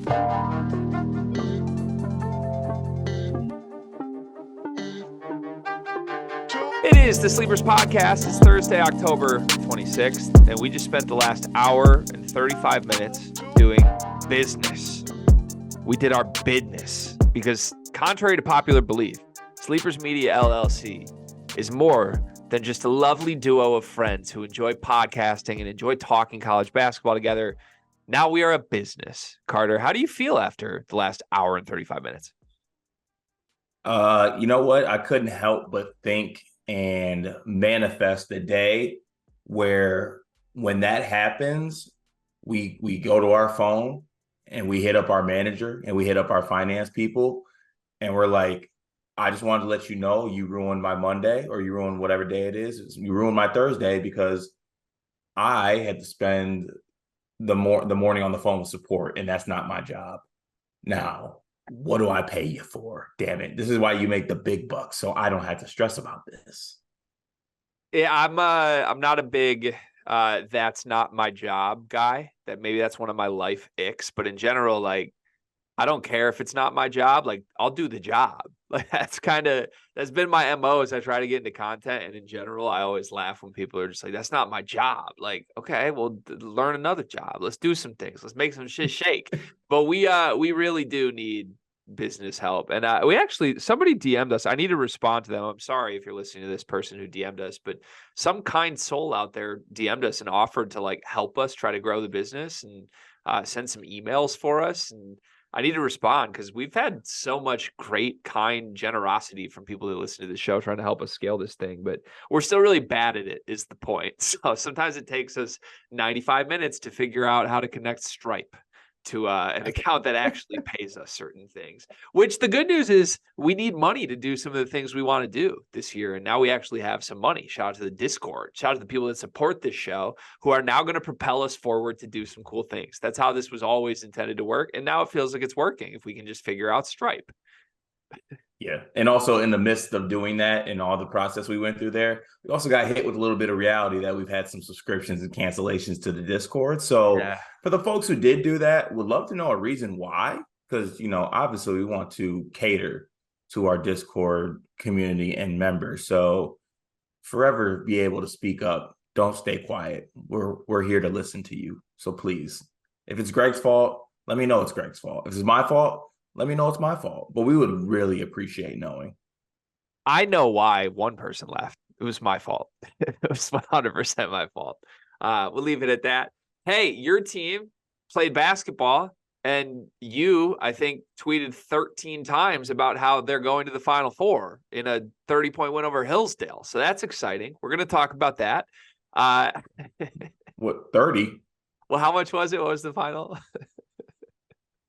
It is the Sleepers Podcast. It's Thursday, October 26th, and we just spent the last hour and 35 minutes doing business. We did our business because, contrary to popular belief, Sleepers Media LLC is more than just a lovely duo of friends who enjoy podcasting and enjoy talking college basketball together. Now we are a business. Carter, how do you feel after the last hour and 35 minutes? You know what? I couldn't help but think and manifest the day where when that happens, we go to our phone and we hit up our manager and we hit up our finance people and we're like, I just wanted to let you know you ruined my Monday, or you ruined whatever day it is. You ruined my Thursday because I had to spend the morning on the phone with support, and that's not my job. Now, what do I pay you for? Damn it. This is why you make the big bucks, so I don't have to stress about this. Yeah, I'm not a big that's not my job guy. Maybe that's one of my life icks, but in general, like, I don't care if it's not my job. Like, I'll do the job. Like, that's been my MO as I try to get into content. And in general, I always laugh when people are just like, that's not my job. Like, okay, well, learn another job. Let's do some things. Let's make some shit shake. But we really do need business help. And somebody DM'd us. I need to respond to them. I'm sorry if you're listening to this person who DM'd us, but some kind soul out there DM'd us and offered to like help us try to grow the business and send some emails for us. And I need to respond because we've had so much great, kind generosity from people that listen to the show trying to help us scale this thing, but we're still really bad at it is the point. So sometimes it takes us 95 minutes to figure out how to connect Stripe to an account that actually pays us certain things, which the good news is we need money to do some of the things we want to do this year. And now we actually have some money. Shout out to the Discord. Shout out to the people that support this show who are now going to propel us forward to do some cool things. That's how this was always intended to work. And now it feels like it's working if we can just figure out Stripe. Yeah. And also in the midst of doing that and all the process we went through there, we also got hit with a little bit of reality that we've had some subscriptions and cancellations to the Discord. So for the folks who did do that, would love to know a reason why, because, you know, obviously we want to cater to our Discord community and members. So forever be able to speak up. Don't stay quiet. We're here to listen to you. So please, if it's Greg's fault, let me know it's Greg's fault. If it's my fault, let me know it's my fault, but we would really appreciate knowing. I know why one person left. It was my fault. It was 100% my fault. We'll leave it at that. Hey, your team played basketball, and you, I think, tweeted 13 times about how they're going to the Final Four in a 30-point win over Hillsdale. So that's exciting. We're going to talk about that. What, 30? Well, how much was it? What was the final?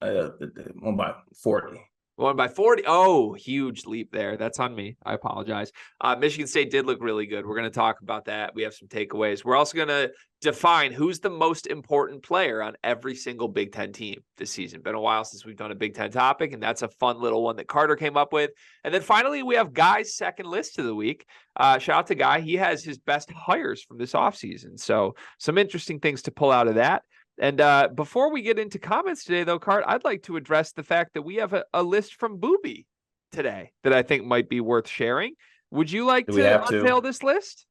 One by 40. One by 40. Oh, huge leap there. That's on me. I apologize. Michigan State did look really good. We're going to talk about that. We have some takeaways. We're also going to define who's the most important player on every single Big Ten team this season. Been a while since we've done a Big Ten topic, and that's a fun little one that Carter came up with. And then finally, we have Guy's second list of the week. Shout out to Guy. He has his best hires from this offseason. So some interesting things to pull out of that. And before we get into comments today, though, Cart, I'd like to address the fact that we have a list from Booby today that I think might be worth sharing. Would you like to unveil this list?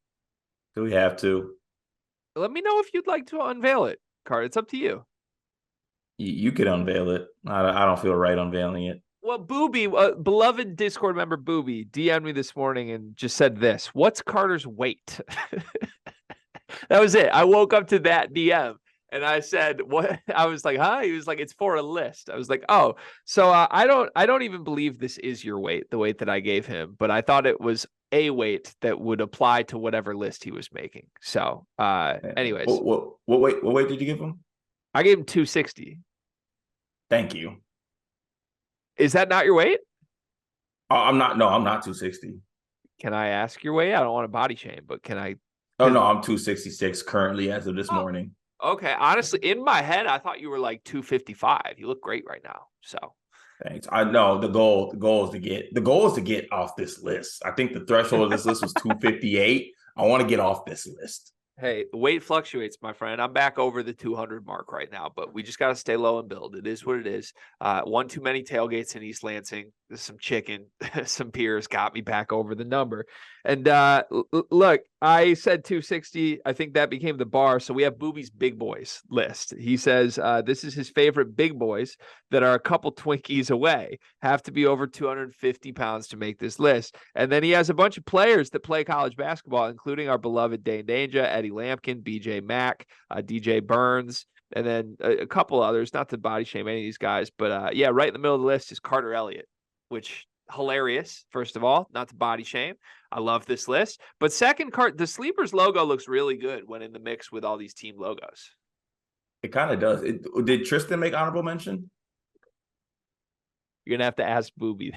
Do we have to? Let me know if you'd like to unveil it, Cart. It's up to you. You could unveil it. I don't feel right unveiling it. Well, Booby, beloved Discord member Booby, DM'd me this morning and just said this: "What's Carter's weight?" That was it. I woke up to that DM. And I said, "What?" I was like, "Huh?" He was like, "It's for a list." I was like, "Oh, so I don't even believe this is your weight, the weight that I gave him, but I thought it was a weight that would apply to whatever list he was making." So, anyways, what weight did you give him? I gave him 260. Thank you. Is that not your weight? I'm not 260. Can I ask your weight? I don't want to body shame, but can I? Oh no, I'm 266 currently as of this morning. Okay, honestly, in my head, I thought you were like 255. You look great right now. So thanks. I know the goal is to get off this list. I think the threshold of this list was 258. I want to get off this list. Hey, the weight fluctuates, my friend. I'm back over the 200 mark right now, but we just got to stay low and build. It is what it is. One too many tailgates in East Lansing. Some chicken, some beers got me back over the number. And look, I said 260. I think that became the bar. So we have Booby's big boys list. He says this is his favorite big boys that are a couple Twinkies away. Have to be over 250 pounds to make this list. And then he has a bunch of players that play college basketball, including our beloved Dane Danger, Eddie Lampkin, BJ Mack, DJ Burns, and then a couple others. Not to body shame any of these guys, but yeah, right in the middle of the list is Carter Elliott, which hilarious. First of all, not to body shame. I love this list. But second, the Sleepers logo looks really good when in the mix with all these team logos. It kind of does. Did Tristan make honorable mention? You're gonna have to ask Booby.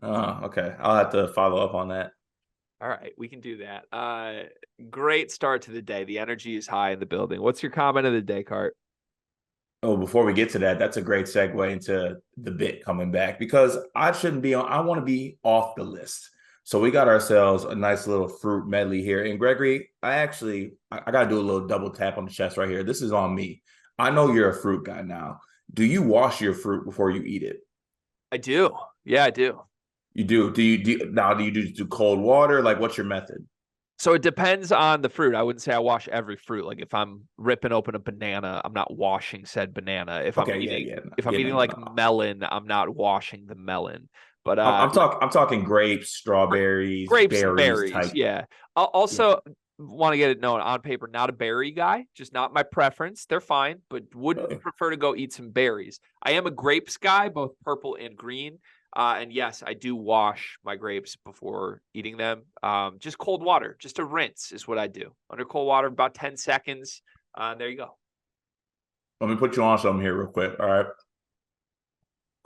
Oh, okay. I'll have to follow up on that. All right, we can do that. Great start to the day. The energy is high in the building. What's your comment of the day, Cart? Oh, before we get to that, that's a great segue into the bit coming back because I shouldn't be on. I want to be off the list. So we got ourselves a nice little fruit medley here. And Gregory, I got to do a little double tap on the chest right here. This is on me. I know you're a fruit guy now. Do you wash your fruit before you eat it? I do. Yeah, I do. You do. Do you do cold water? Like, what's your method? So it depends on the fruit. I wouldn't say I wash every fruit. Like if I'm ripping open a banana, I'm not washing said banana. If I'm eating like melon, I'm not washing the melon. But I'm talking grapes, strawberries, grapes, berries type. Yeah. I'll also want to get it known on paper, not a berry guy, just not my preference. They're fine, but would prefer to go eat some berries. I am a grapes guy, both purple and green. And yes, I do wash my grapes before eating them. Just cold water, just a rinse is what I do. Under cold water, about 10 seconds. There you go. Let me put you on something here real quick. All right.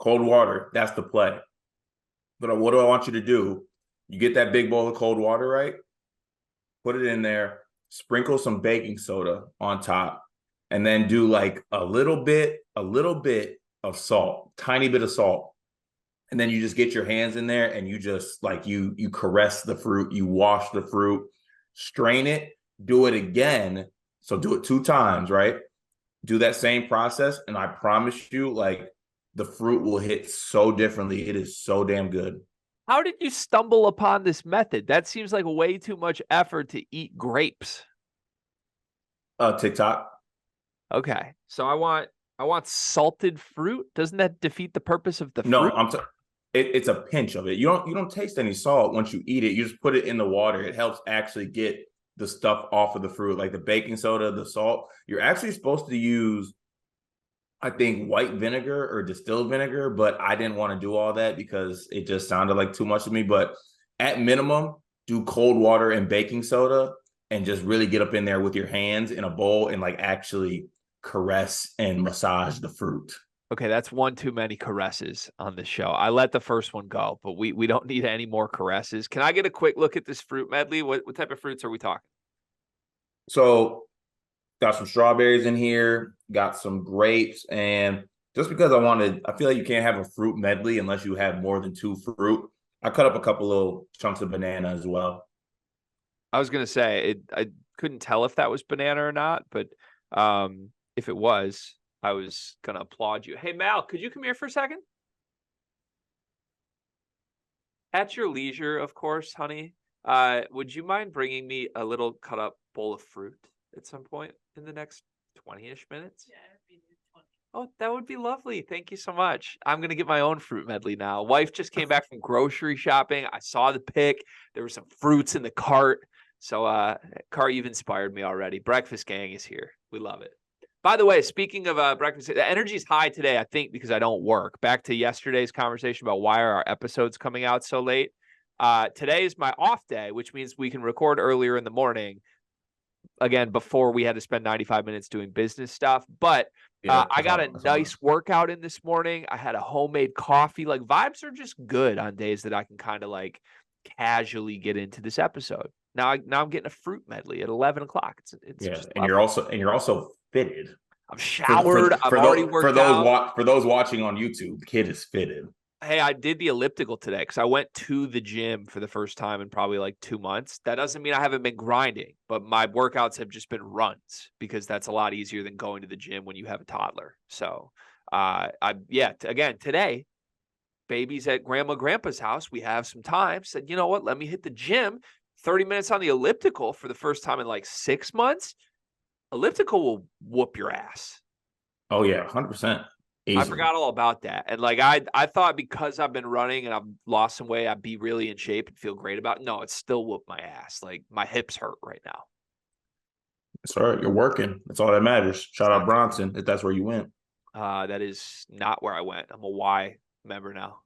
Cold water, that's the play. But what do I want you to do? You get that big bowl of cold water, right? Put it in there, sprinkle some baking soda on top, and then do like a little bit of salt, tiny bit of salt. And then you just get your hands in there and you just like you caress the fruit, you wash the fruit, strain it, do it again. So do it 2 times, right? Do that same process. And I promise you, like the fruit will hit so differently. It is so damn good. How did you stumble upon this method? That seems like way too much effort to eat grapes. TikTok. Okay. So I want salted fruit. Doesn't that defeat the purpose of the fruit? No, it's a pinch of it. You don't taste any salt once you eat it. You just put it in the water. It helps actually get the stuff off of the fruit, like the baking soda, the salt. You're actually supposed to use, I think, white vinegar or distilled vinegar, but I didn't want to do all that because it just sounded like too much to me. But at minimum, do cold water and baking soda and just really get up in there with your hands in a bowl and like actually caress and massage the fruit. Okay, that's one too many caresses on the show. I let the first one go, but we don't need any more caresses. Can I get a quick look at this fruit medley? What type of fruits are we talking? So got some strawberries in here, got some grapes, and just because I feel like you can't have a fruit medley unless you have more than 2 fruit. I cut up a couple little chunks of banana as well. I was gonna say I couldn't tell if that was banana or not, but if it was, I was gonna applaud you. Hey Mal, could you come here for a second? At your leisure, of course, honey. Would you mind bringing me a little cut up bowl of fruit at some point in the next 20-ish minutes? Yeah, it'd be 20. Oh, that would be lovely. Thank you so much. I'm gonna get my own fruit medley now. Wife just came back from grocery shopping. I saw the pic. There were some fruits in the cart. So cart, you've inspired me already. Breakfast gang is here. We love it. By the way, speaking of breakfast, the energy is high today, I think, because I don't work. Back to yesterday's conversation about why are our episodes coming out so late. Today is my off day, which means we can record earlier in the morning. Again, before we had to spend 95 minutes doing business stuff. But I got a nice workout in this morning. I had a homemade coffee. Like vibes are just good on days that I can kind of like casually get into this episode. Now I'm getting a fruit medley at 11 o'clock. It's yeah, and you're also fitted. I'm showered. I'm already worked out. For those watching on YouTube, the kid is fitted. Hey, I did the elliptical today because I went to the gym for the first time in probably like 2 months. That doesn't mean I haven't been grinding, but my workouts have just been runs because that's a lot easier than going to the gym when you have a toddler. So, again, today, baby's at grandpa's house. We have some time. Said, you know what? Let me hit the gym. 30 minutes on the elliptical for the first time in like 6 months. Elliptical will whoop your ass. Oh yeah, 100%. I Easily. forgot all about that. And like I thought because I've been running and I've lost some weight, I'd be really in shape and feel great about it. No, it's still whooped my ass. Like my hips hurt right now. It's all right. You're working. That's all that matters. It's Shout out not good. Bronson if that's where you went. That is not where I went. I'm a Y member now.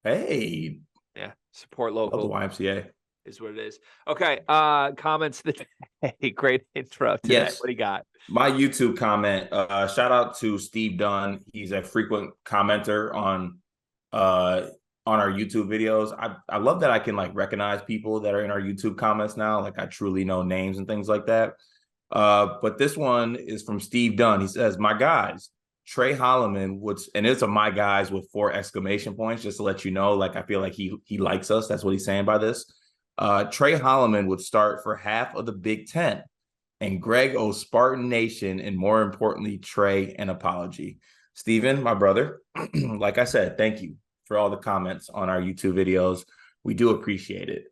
Hey, Yeah. Support love the local YMCA. is what it is. Okay. Comments the day. Great intro today. Yes. What do you got? My YouTube comment. Shout out to Steve Dunn. He's a frequent commenter uh on our YouTube videos. I love that I can like recognize people that are in our YouTube comments now. Like I truly know names and things like that. But this one is from Steve Dunn. He says, "My guys, Trey Holloman would," and it's a "my guys" with 4 exclamation points, just to let you know. Like I feel like he likes us. That's what he's saying by this. Trey Holloman would start for half of the Big Ten, and Greg owes Spartan Nation and more importantly, Trey an apology. Steven, my brother, like I said, thank you for all the comments on our YouTube videos. We do appreciate it.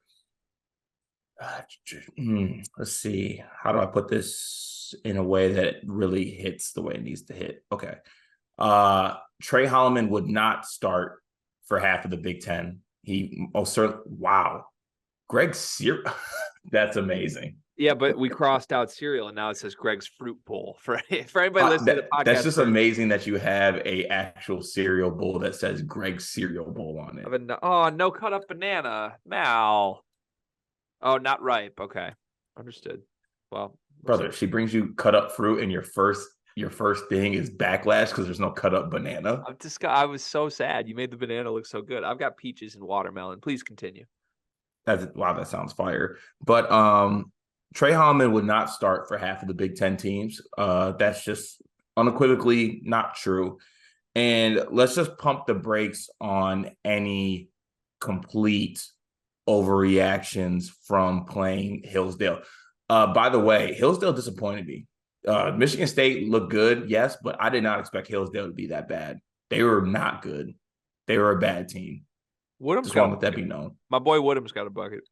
Let's see. How do I put this in a way that really hits the way it needs to hit? Okay. Trey Holloman would not start for half of the Big Ten. He certainly. Wow. Greg Sear. That's amazing. Yeah, but we crossed out cereal and now it says Greg's Fruit Bowl. For anybody listening to the That's podcast. just amazing that you have a actual cereal bowl that says Greg's cereal bowl on it. No cut up banana. Mal. Oh, not ripe. Okay. Understood. Well, Brother, she brings you cut up fruit and your first thing is backlash because there's no cut up banana. I was so sad. You made the banana look so good. I've got peaches and watermelon. Please continue. Wow, that sounds fire. But Trey Holloman would not start for half of the Big Ten teams. That's just unequivocally not true. And let's just pump the brakes on any complete overreactions from playing Hillsdale. By the way, Hillsdale disappointed me. Michigan State looked good, yes, but I did not expect Hillsdale to be that bad. They were not good. They were a bad team. Just want to let that be known. My boy Woodham's got a bucket.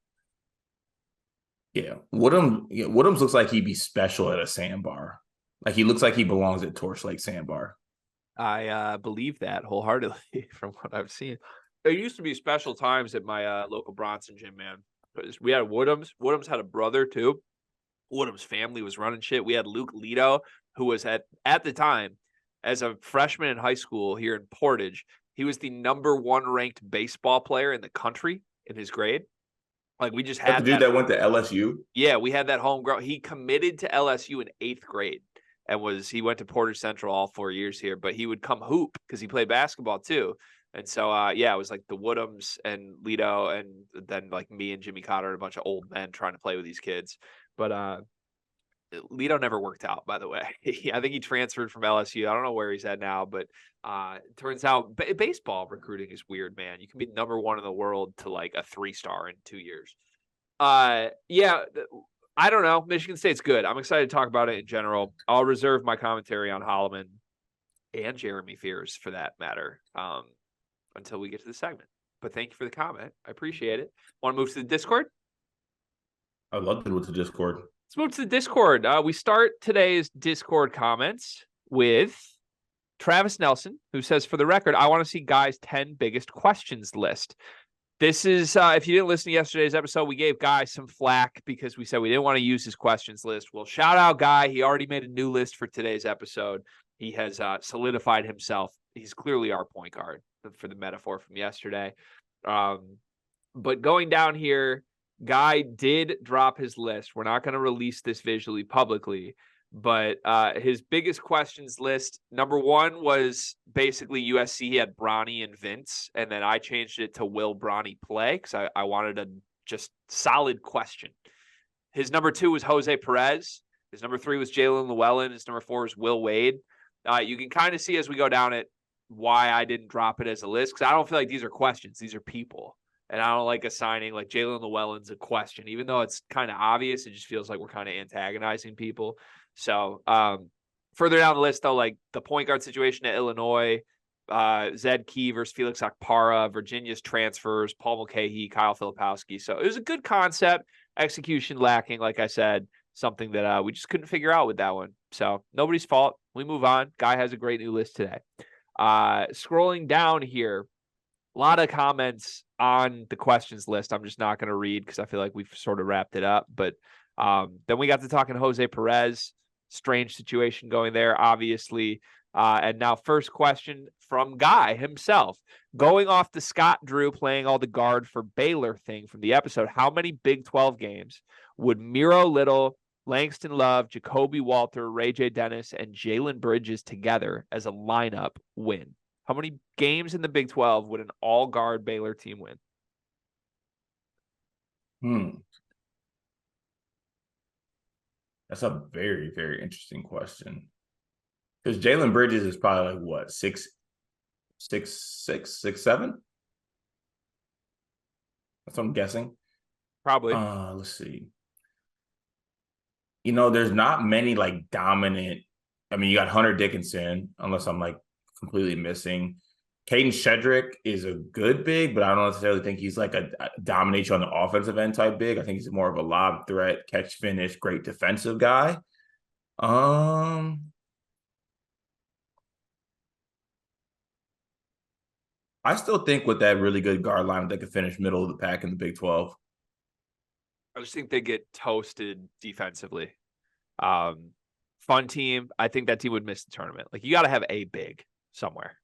Yeah, Woodham's looks like he'd be special at a sandbar. Like he looks like he belongs at Torch Lake Sandbar. I believe that wholeheartedly from what I've seen. There used to be special times at my local Bronson gym, man. We had Woodham's. Woodham's had a brother too. Woodham's family was running shit. We had Luke Lito, who was at the time as a freshman in high school here in Portage. He was the #1 ranked baseball player in the country in his grade. Like we just had the dude that went to LSU. Yeah, we had that homegrown. He committed to LSU in 8th grade and he went to Portage Central all 4 years here, but he would come hoop because he played basketball too. And so, it was like the Woodhams and Lito and then like me and Jimmy Cotter and a bunch of old men trying to play with these kids. But Lito never worked out, by the way. I think he transferred from LSU. I don't know where he's at now, but it turns out baseball recruiting is weird, man. You can be #1 in the world to like a 3-star in 2 years. I don't know. Michigan State's good. I'm excited to talk about it in general. I'll reserve my commentary on Holloman and Jeremy Fears for that matter until we get to the segment. But thank you for the comment. I appreciate it. Want to move to the Discord? I'd love to move to Discord. Let's move to the Discord. We start today's Discord comments with Travis Nelson, who says, for the record, I want to see Guy's 10 biggest questions list. This is, if you didn't listen to yesterday's episode, we gave Guy some flack because we said we didn't want to use his questions list. Well, shout out Guy. He already made a new list for today's episode. He has solidified himself. He's clearly our point guard for the metaphor from yesterday. But going down here, Guy did drop his list. We're not going to release this visually publicly, but his biggest questions list, #1 was basically USC. He had Bronny and Vince, and then I changed it to will Bronny play because I wanted a just solid question. His #2 was Jose Perez. His #3 was Jalen Llewellyn. His #4 is Will Wade. You can kind of see as we go down it, why I didn't drop it as a list, because I don't feel like these are questions. These are people. And I don't like assigning like Jalen Llewellyn's a question, even though it's kind of obvious. It just feels like we're kind of antagonizing people. So further down the list, though, like the point guard situation at Illinois, Zed Key versus Felix Okpara, Virginia's transfers, Paul Mulcahy, Kyle Filipowski. So it was a good concept, execution lacking, like I said, something that we just couldn't figure out with that one. So nobody's fault. We move on. Guy has a great new list today. Scrolling down here, a lot of comments on the questions list. I'm just not going to read because I feel like we've sort of wrapped it up. But then we got to talking Jose Perez. Strange situation going there, obviously. And now first question from Guy himself. Going off the Scott Drew playing all the guard for Baylor thing from the episode, how many Big 12 games would Miro Little, Langston Love, Jacoby Walter, Ray J. Dennis, and Jalen Bridges together as a lineup win? How many games in the Big 12 would an all-guard Baylor team win? That's a very, very interesting question. Because Jalen Bridges is probably like what, 6'7"? That's what I'm guessing. Probably. Let's see. You know, there's not many like dominant. I mean, you got Hunter Dickinson, unless I'm like completely missing. Caden Shedrick is a good big, but I don't necessarily think he's like a dominate you on the offensive end type big. I think he's more of a lob threat, catch finish, great defensive guy. I still think with that really good guard line, they could finish middle of the pack in the Big 12. I just think they get toasted defensively. Fun team. I think that team would miss the tournament. Like, you got to have a big somewhere.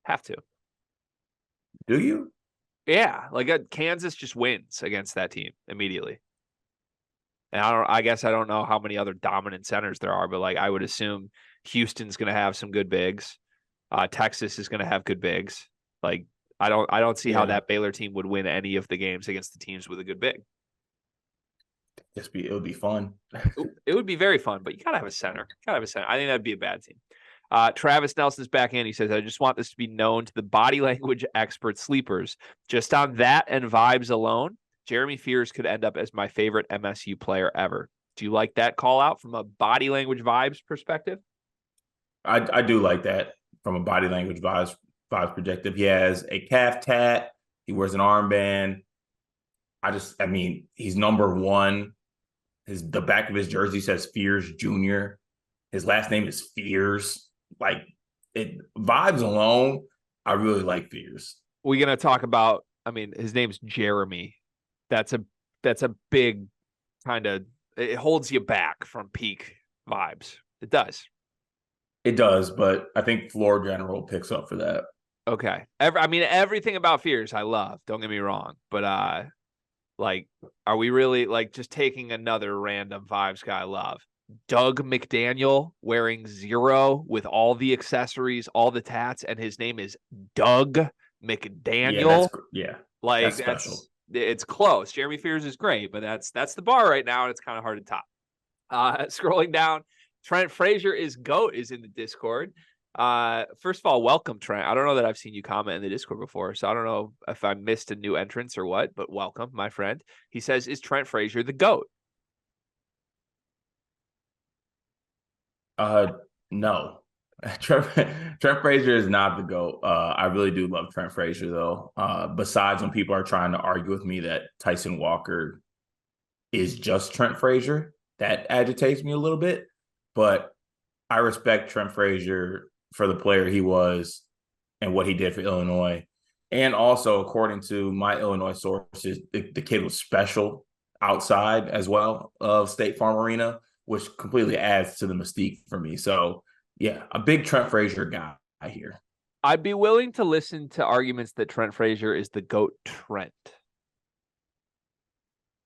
Have to. Do you? Yeah. Like Kansas just wins against that team immediately. And I guess I don't know how many other dominant centers there are, but like I would assume Houston's going to have some good bigs. Texas is going to have good bigs. Like I don't see how that Baylor team would win any of the games against the teams with a good big. It would be fun. It would be very fun, but you gotta have a center. I think that'd be a bad team. Travis Nelson's back in. He says, I just want this to be known to the body language expert sleepers. Just on that and vibes alone, Jeremy Fears could end up as my favorite MSU player ever. Do you like that call out from a body language vibes perspective? I do like that from a body language vibes perspective. He has a calf tat. He wears an armband. I mean, he's number one. The back of his jersey says Fears Jr. His last name is Fears. Like, it vibes alone, I really like Fears. We're gonna talk about. I mean, his name's Jeremy. That's a big kind of. It holds you back from peak vibes. It does. It does, but I think Floor General picks up for that. Okay. Everything about Fears I love. Don't get me wrong, but like, are we really like just taking another random vibes guy I love? Doug McDaniel wearing 0 with all the accessories, all the tats, and his name is Doug McDaniel. That's special. It's close. Jeremy Fears is great, but that's the bar right now, and it's kind of hard to top. Scrolling down, Trent Frazier is GOAT is in the Discord. First of all, welcome, Trent. I don't know that I've seen you comment in the Discord before, so I don't know if I missed a new entrance or what, but welcome, my friend. He says, is Trent Frazier the GOAT? No. Trent Frazier is not the GOAT. I really do love Trent Frazier, though. Besides when people are trying to argue with me that Tyson Walker is just Trent Frazier, that agitates me a little bit. But I respect Trent Frazier for the player he was and what he did for Illinois. And also, according to my Illinois sources, the kid was special outside as well of State Farm Arena, which completely adds to the mystique for me. So, yeah, a big Trent Frazier guy here. I'd be willing to listen to arguments that Trent Frazier is the GOAT Trent.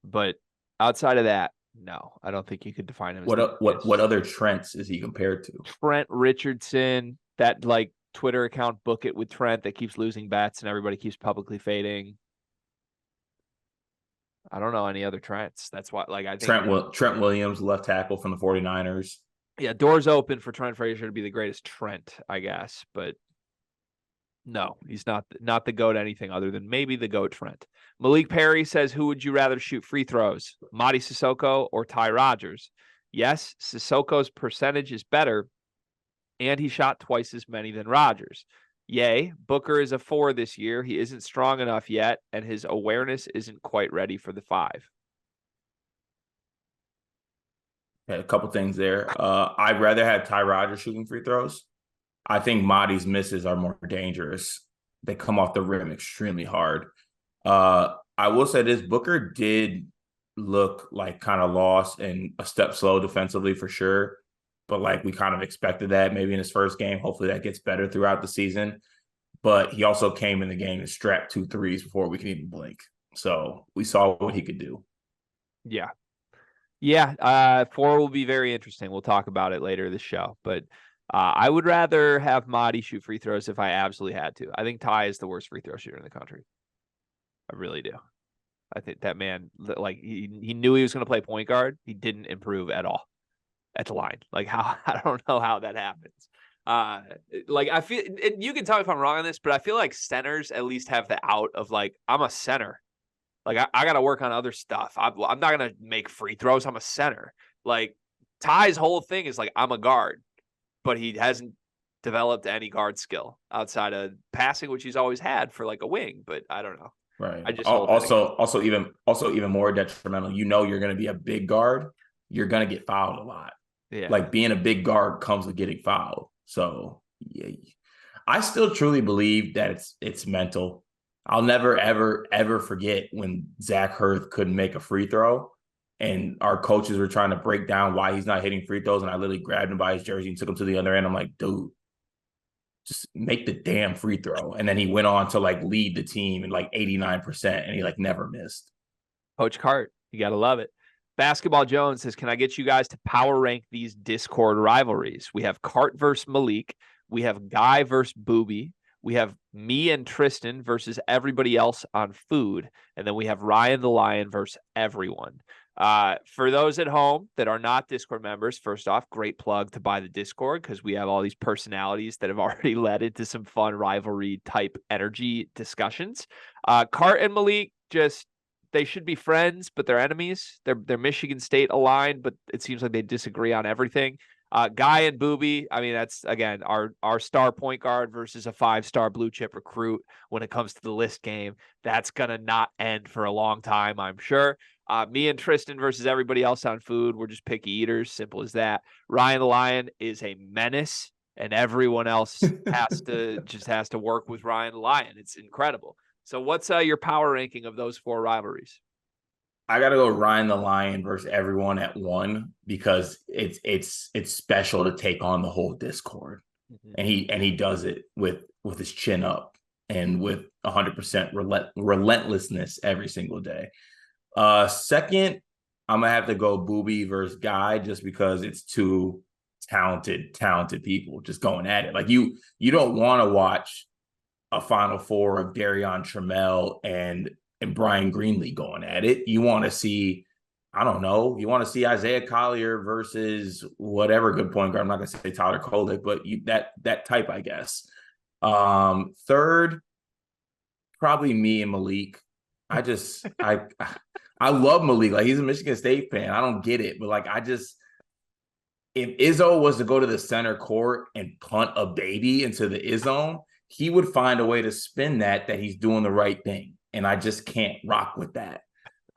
But outside of that, no, I don't think you could define him as what other Trents is he compared to? Trent Richardson, that like Twitter account Book It with Trent that keeps losing bets and everybody keeps publicly fading. I don't know any other Trents. That's why, like, I think Trent Williams, left tackle from the 49ers. Yeah, doors open for Trent Frazier to be the greatest Trent, I guess, but no, he's not the GOAT anything other than maybe the GOAT Trent. Malik Perry says, who would you rather shoot free throws, Madi Sissoko or Ty Rodgers? Yes, Sissoko's percentage is better, and he shot twice as many than Rodgers. Yay, Booker is a 4 this year. He isn't strong enough yet, and his awareness isn't quite ready for the 5. Yeah, a couple things there. I'd rather have Ty Rodgers shooting free throws. I think Madi's misses are more dangerous. They come off the rim extremely hard. I will say this: Booker did look like kind of lost and a step slow defensively for sure. But like we kind of expected that maybe in his first game. Hopefully that gets better throughout the season. But he also came in the game and strapped 2 threes before we could even blink. So we saw what he could do. Yeah. Yeah. 4 will be very interesting. We'll talk about it later this show. But I would rather have Madi shoot free throws if I absolutely had to. I think Ty is the worst free throw shooter in the country. I really do. I think that man, like, he knew he was going to play point guard. He didn't improve at all at the line. Like, how, I don't know how that happens. Like, I feel, and you can tell me if I'm wrong on this, but I feel like centers at least have the out of, like, I'm a center. Like, I got to work on other stuff. I'm not going to make free throws. I'm a center. Like, Ty's whole thing is, like, I'm a guard, but he hasn't developed any guard skill outside of passing, which he's always had for, like, a wing. But I don't know. Right. I just hold that against. Also even more detrimental. You know you're going to be a big guard. You're going to get fouled a lot. Yeah. Like being a big guard comes with getting fouled. So yeah, I still truly believe that it's mental. I'll never ever forget when Zach Hurth couldn't make a free throw, and our coaches were trying to break down why he's not hitting free throws, and I literally grabbed him by his jersey and took him to the other end. I'm like, dude, just make the damn free throw. And then he went on to like lead the team in like 89%, and he like never missed. Coach Cart, you got to love it. Basketball Jones says, can I get you guys to power rank these Discord rivalries? We have Cart versus Malik. We have Guy versus Booby. We have me and Tristan versus everybody else on food. And then we have Ryan the Lion versus everyone. For those at home that are not Discord members, first off, great plug to buy the Discord because we have all these personalities that have already led into some fun rivalry type energy discussions. Cart and Malik, just they should be friends, but they're enemies. They're Michigan State aligned, but it seems like they disagree on everything. Guy and Booby, I mean, that's again our star point guard versus a 5-star blue chip recruit when it comes to the list game. That's gonna not end for a long time, I'm sure. Me and Tristan versus everybody else on food. We're just picky eaters. Simple as that. Ryan the Lion is a menace, and everyone else has to work with Ryan the Lion. It's incredible. So what's your power ranking of those 4 rivalries? I gotta go Ryan the Lion versus everyone at 1 because it's special to take on the whole Discord. Mm-hmm. And he does it with his chin up and with 100% relentlessness every single day. Second, I'm gonna have to go Booby versus Guy just because it's 2 talented people just going at it. Like you don't want to watch a Final Four of Darion Trammell and Brian Greenlee going at it. You want to see, I don't know, you want to see Isaiah Collier versus whatever good point guard. I'm not going to say Tyler Kolek, but that type, I guess. Third, probably me and Malik. I love Malik. Like he's a Michigan State fan. I don't get it, but like if Izzo was to go to the center court and punt a baby into the Izzone, he would find a way to spin that he's doing the right thing. And I just can't rock with that.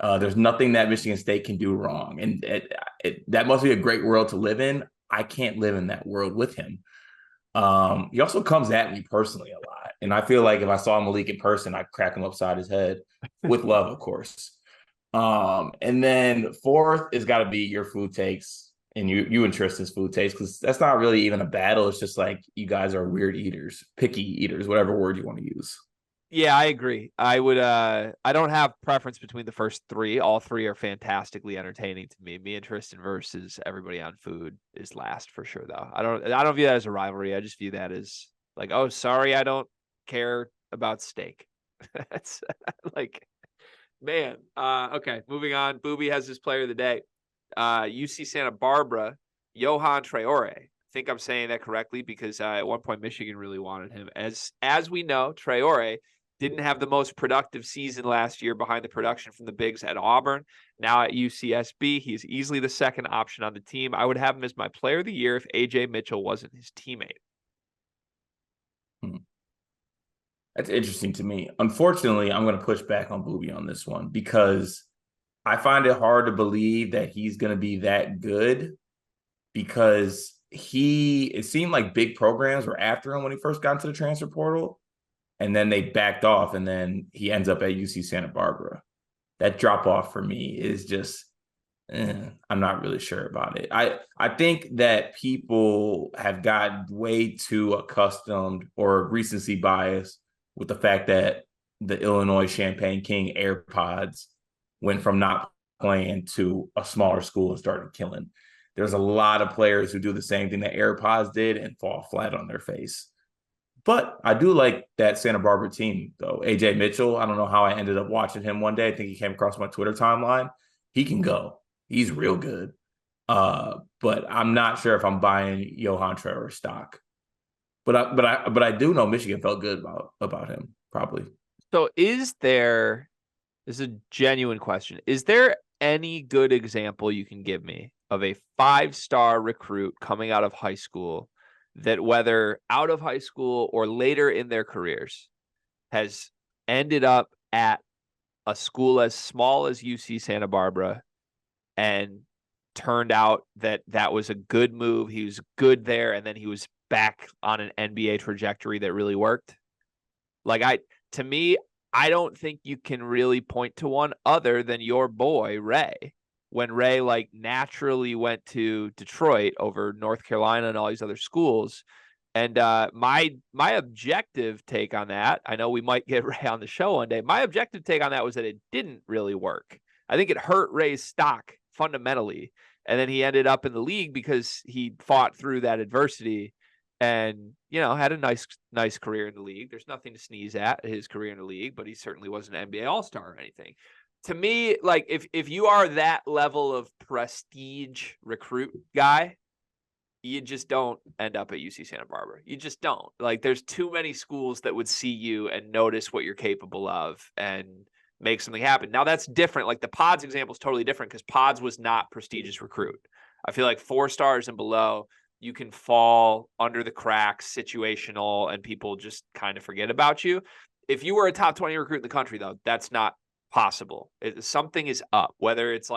There's nothing that Michigan State can do wrong. And that must be a great world to live in. I can't live in that world with him. He also comes at me personally a lot. And I feel like if I saw Malik in person, I'd crack him upside his head with love, of course. And then fourth is got to be your food takes. And you and Tristan's food taste, because that's not really even a battle. It's just like you guys are weird eaters, picky eaters, whatever word you want to use. Yeah, I agree. I would I don't have preference between the first 3. All 3 are fantastically entertaining to me. Me and Tristan versus everybody on food is last for sure though. I don't view that as a rivalry. I just view that as like, oh, sorry, I don't care about steak. That's like, man. Okay, moving on. Booby has his player of the day. UC Santa Barbara Johan Traore. I think I'm saying that correctly because at one point Michigan really wanted him. As we know, Traore didn't have the most productive season last year behind the production from the bigs at Auburn. Now at UCSB, he's easily the second option on the team. I would have him as my player of the year if AJ Mitchell wasn't his teammate. That's interesting to me. Unfortunately, I'm going to push back on Booby on this one because I find it hard to believe that he's going to be that good because it seemed like big programs were after him when he first got into the transfer portal, and then they backed off, and then he ends up at UC Santa Barbara. That drop off for me is just, I'm not really sure about it. I think that people have gotten way too accustomed or recency bias with the fact that the Illinois Champaign King AirPods went from not playing to a smaller school and started killing. There's a lot of players who do the same thing that AirPods did and fall flat on their face. But I do like that Santa Barbara team, though. AJ Mitchell, I don't know how I ended up watching him one day. I think he came across my Twitter timeline. He can go. He's real good. But I'm not sure if I'm buying Johan Traore stock. But I do know Michigan felt good about him, probably. So this is a genuine question. Is there any good example you can give me of a 5-star recruit coming out of high school that, whether out of high school or later in their careers, has ended up at a school as small as UC Santa Barbara and turned out that was a good move? He was good there, and then he was back on an NBA trajectory that really worked? To me, I don't think you can really point to one other than your boy, Ray. When Ray naturally went to Detroit over North Carolina and all these other schools. And my objective take on that, I know we might get Ray on the show one day. My objective take on that was that it didn't really work. I think it hurt Ray's stock fundamentally. And then he ended up in the league because he fought through that adversity and, had a nice career in the league. There's nothing to sneeze at his career in the league, but he certainly wasn't an NBA All-Star or anything. To me, if you are that level of prestige recruit guy, you just don't end up at UC Santa Barbara. You just don't. There's too many schools that would see you and notice what you're capable of and make something happen. Now that's different. The Pods example is totally different because Pods was not prestigious recruit. I feel like 4 stars and below, you can fall under the cracks, situational, and people just kind of forget about you. If you were a top 20 recruit in the country, though, that's not possible. Something is up, whether it's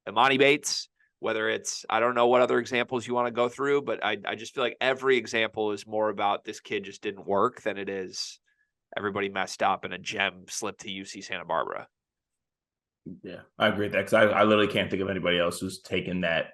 Imani Bates, whether it's, I don't know what other examples you want to go through, but I just feel like every example is more about this kid just didn't work than it is everybody messed up and a gem slipped to UC Santa Barbara. Yeah, I agree with that because I literally can't think of anybody else who's taken that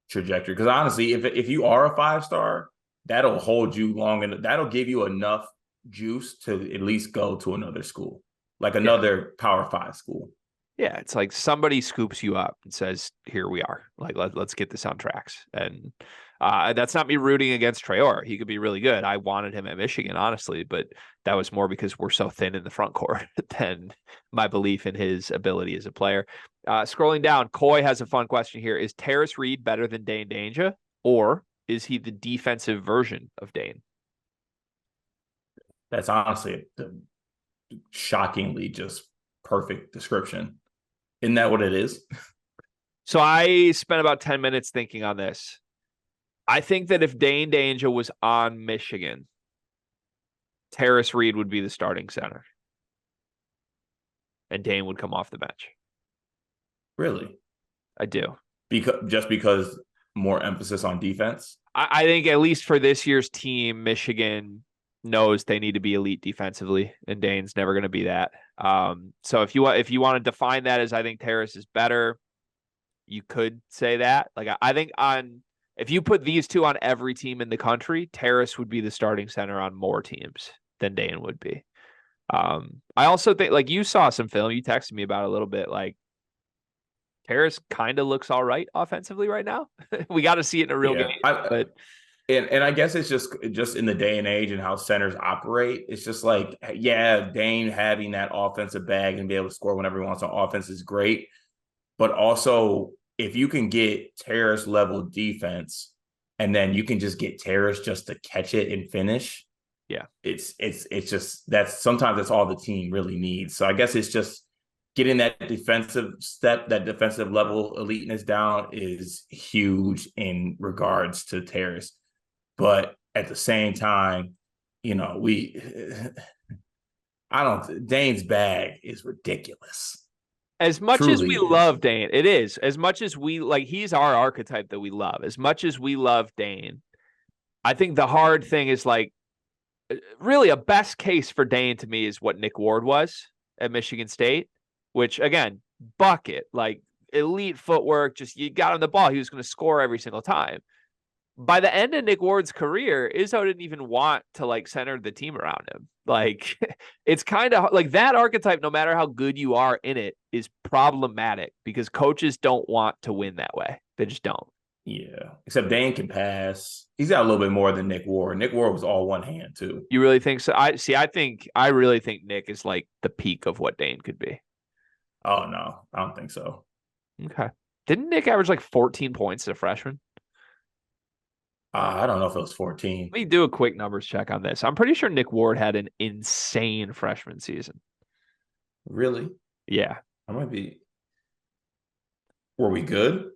trajectory. Because honestly, if you are a 5-star, that'll hold you long and that'll give you enough juice to at least go to another school, another Power 5 school. Yeah, it's like somebody scoops you up and says, "Here we are. Let's get this on tracks." And that's not me rooting against Traore. He could be really good. I wanted him at Michigan, honestly, but that was more because we're so thin in the front court than my belief in his ability as a player. Scrolling down, Coy has a fun question here. Is Terrace Reed better than Dane Danger, or is he the defensive version of Dane? That's honestly a shockingly just perfect description. Isn't that what it is? So I spent about 10 minutes thinking on this. I think that if Dane Danger was on Michigan, Terrace Reed would be the starting center. And Dane would come off the bench. Really? I do. Because more emphasis on defense? I think at least for this year's team, Michigan knows they need to be elite defensively, and Dane's never going to be that. So if you want to define that as I think Terrace is better, you could say that. I think if you put these two on every team in the country, Terrace would be the starting center on more teams than Dane would be. I also think you saw some film, you texted me about it a little bit, Terrace kind of looks all right offensively right now. We got to see it in a real game. And I guess it's just in the day and age and how centers operate. It's just Dane having that offensive bag and be able to score whenever he wants on offense is great. But also if you can get terrorist level defense and then you can just get terrorists just to catch it and finish, Yeah. it's just sometimes that's all the team really needs. So I guess it's just getting that defensive level eliteness down is huge in regards to terrorists. But at the same time, I don't. Dane's bag is ridiculous. As much as Truly we is. love Dane, it is. As much as we like, he's our archetype that we love. As much as we love Dane, I think the hard thing is like, really a best case for Dane to me is what Nick Ward was at Michigan State, which again, bucket, like elite footwork, just you got him the ball. He was going to score every single time. By the end of Nick Ward's career, Izzo didn't even want to like center the team around him. Like it's kind of like that archetype, no matter how good you are in it, is problematic because coaches don't want to win that way. They just don't. Yeah. Except Dane can pass. He's got a little bit more than Nick Ward. Nick Ward was all one hand too. You really think so? I really think Nick is like the peak of what Dane could be. Oh no, I don't think so. Okay. Didn't Nick average like 14 points as a freshman? I don't know if it was 14. Let me do a quick numbers check on this. I'm pretty sure Nick Ward had an insane freshman season. Really? Yeah. I might be. Were we good?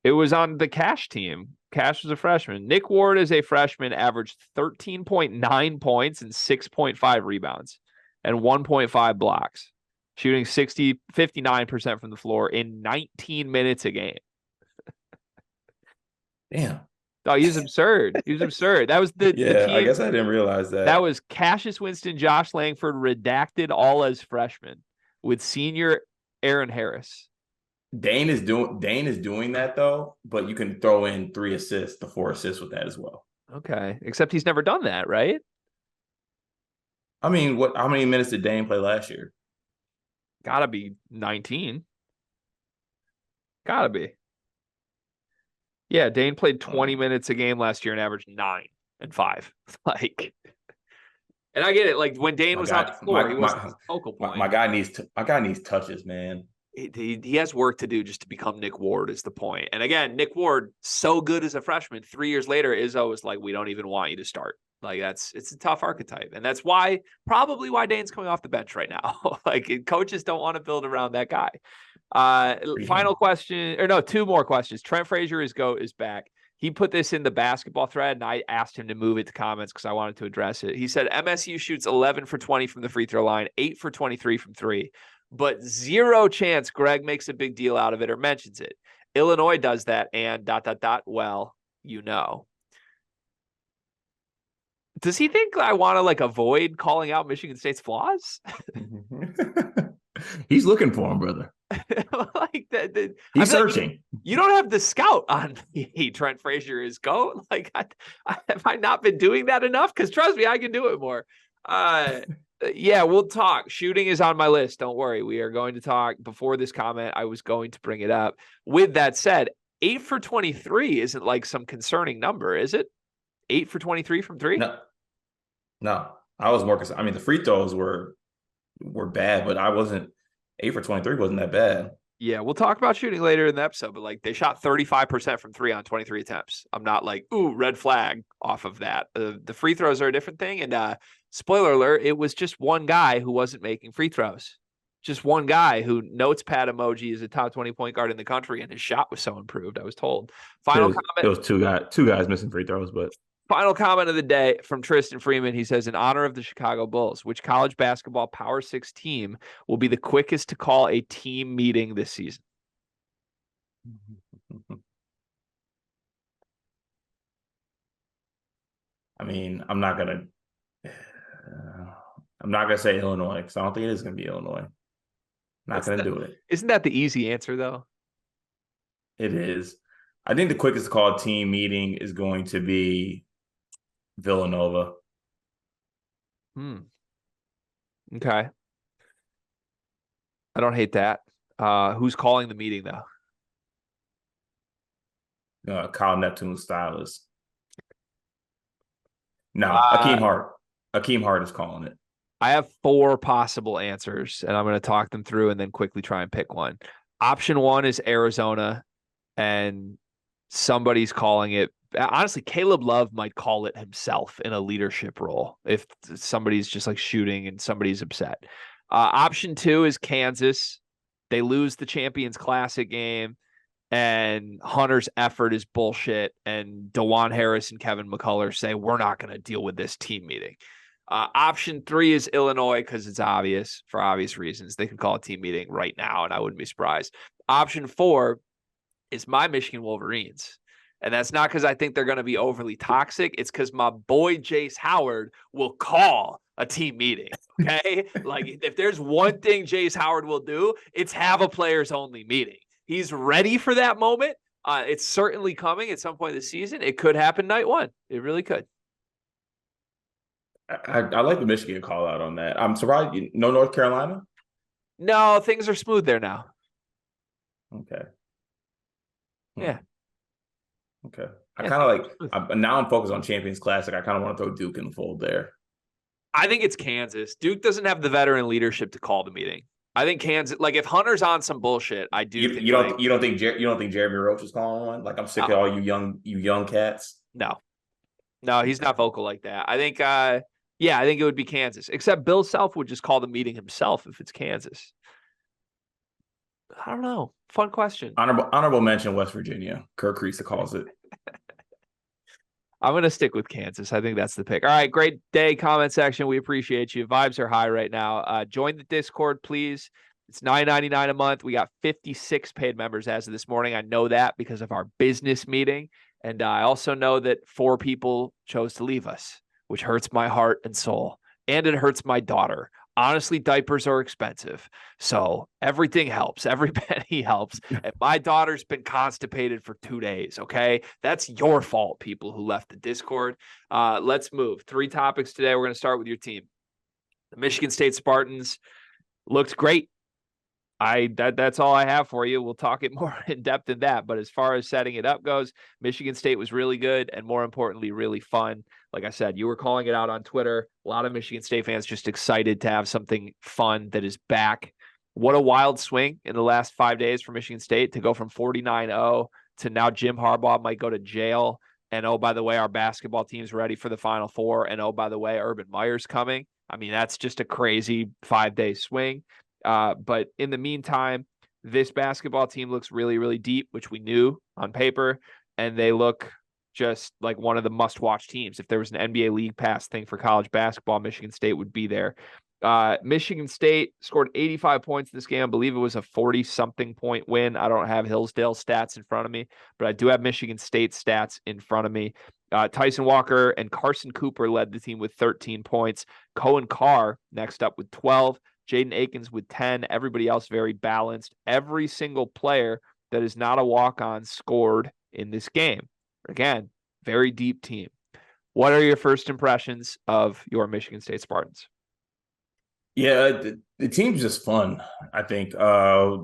It was on the Cash team. Cash was a freshman. Nick Ward as a freshman averaged 13.9 points and 6.5 rebounds and 1.5 blocks, shooting 59% from the floor in 19 minutes a game. Damn. Oh, he was absurd. He was absurd. That was the Yeah, team. I guess I didn't realize that. That was Cassius Winston, Josh Langford, redacted all as freshmen with senior Aaron Harris. Dane is doing that though, but you can throw in 3 assists, the 4 assists with that as well. Okay. Except he's never done that, right? I mean, how many minutes did Dane play last year? Gotta be 19. Gotta be. Yeah, Dane played 20 minutes a game last year and averaged 9 and 5. Like, and I get it. Like when Dane was on the floor, he wasn't the focal point. My guy needs touches, man. He has work to do just to become Nick Ward is the point. And again, Nick Ward, so good as a freshman. 3 years later, Izzo was like, we don't even want you to start. Like it's a tough archetype. And that's probably why Dane's coming off the bench right now. Like coaches don't want to build around that guy. Final question, or no, 2 more questions. Trent Frazier is back. He put this in the basketball thread, and I asked him to move it to comments because I wanted to address it. He said MSU shoots 11 for 20 from the free throw line, 8 for 23 from 3, but 0 chance Greg makes a big deal out of it or mentions it. Illinois does that, and ... Well, you know. Does he think I want to like avoid calling out Michigan State's flaws? He's looking for him, brother. Like that. He's searching. Like, you don't have the scout on me. Trent Frazier is go. Like, have I not been doing that enough? Because trust me, I can do it more. Yeah, we'll talk. Shooting is on my list. Don't worry. We are going to talk. Before this comment, I was going to bring it up. With that said, 8 for 23 isn't like some concerning number, is it? 8 for 23 from 3? No. I was more concerned. I mean, the free throws were bad, but I wasn't. 8 for 23 wasn't that bad. Yeah, we'll talk about shooting later in the episode, but like they shot 35% from 3 on 23 attempts. I'm not like, ooh, red flag off of that. The free throws are a different thing. And spoiler alert, it was just one guy who wasn't making free throws. Just one guy who notes pad emoji is a top 20 point guard in the country, and his shot was so improved, I was told. Final comment. It was two guys missing free throws, but final comment of the day from Tristan Freeman. He says, in honor of the Chicago Bulls, which college basketball Power 6 team will be the quickest to call a team meeting this season? I mean, I'm not gonna say Illinois because I don't think it is gonna be Illinois. Not gonna do it. Isn't that the easy answer though? It is. I think the quickest called team meeting is going to be Villanova. Okay. I don't hate that. Who's calling the meeting though? Kyle Neptune's stylist. No, Akeem Hart. Akeem Hart is calling it. I have 4 possible answers, and I'm going to talk them through and then quickly try and pick one. Option 1 is Arizona. and somebody's calling it. Honestly, Caleb Love might call it himself in a leadership role if somebody's just like shooting and somebody's upset. Option 2 is Kansas. They lose the Champions Classic game, and Hunter's effort is bullshit. And DeJuan Harris and Kevin McCullough say, we're not going to deal with this team meeting. Option 3 is Illinois because it's obvious for obvious reasons. They could call a team meeting right now, and I wouldn't be surprised. Option 4 is my Michigan Wolverines. And that's not because I think they're going to be overly toxic. It's because my boy Jace Howard will call a team meeting. Okay. Like if there's one thing Jace Howard will do, it's have a players only meeting. He's ready for that moment. It's certainly coming at some point this season. It could happen night one. It really could. I like the Michigan call out on that. I'm surprised no North Carolina. No, things are smooth there now. Okay. Yeah. Okay. I kind of like now I'm focused on Champions Classic. I kind of want to throw Duke in the fold there. I think it's Kansas. Duke doesn't have the veteran leadership to call the meeting. I think Kansas, like if Hunter's on some bullshit, I do. You don't think Jeremy Roach is calling one? Like I'm sick of all you young cats. No, he's not vocal like that. I think I think it would be Kansas. Except Bill Self would just call the meeting himself if it's Kansas. I don't know. Fun question. Honorable mention West Virginia. Kirk Creesa calls it. I'm going to stick with Kansas. I think that's the pick. All right. Great day. Comment section. We appreciate you. Vibes are high right now. Join the Discord, please. It's $9.99 a month. We got 56 paid members as of this morning. I know that because of our business meeting. And I also know that 4 people chose to leave us, which hurts my heart and soul. And it hurts my daughter. Honestly, diapers are expensive. So everything helps. Every penny helps. And my daughter's been constipated for 2 days. Okay. That's your fault, people who left the Discord. Let's move. 3 topics today. We're going to start with your team. The Michigan State Spartans looked great. That's all I have for you. We'll talk it more in depth than that. But as far as setting it up goes, Michigan State was really good and more importantly, really fun. Like I said, you were calling it out on Twitter. A lot of Michigan State fans just excited to have something fun that is back. What a wild swing in the last 5 days for Michigan State to go from 49-0 to now Jim Harbaugh might go to jail. And oh, by the way, our basketball team's ready for the Final Four. And oh, by the way, Urban Meyer's coming. I mean, that's just a crazy 5-day swing. But in the meantime, this basketball team looks really, really deep, which we knew on paper, and they look just like one of the must-watch teams. If there was an NBA League Pass thing for college basketball, Michigan State would be there. Michigan State scored 85 points in this game. I believe it was a 40-something point win. I don't have Hillsdale stats in front of me, but I do have Michigan State stats in front of me. Tyson Walker and Carson Cooper led the team with 13 points. Cohen Carr next up with 12. Jaden Akins with 10. Everybody else very balanced. Every single player that is not a walk-on scored in this game. Again, very deep team. What are your first impressions of your Michigan State Spartans? Yeah, the team's just fun, I think. I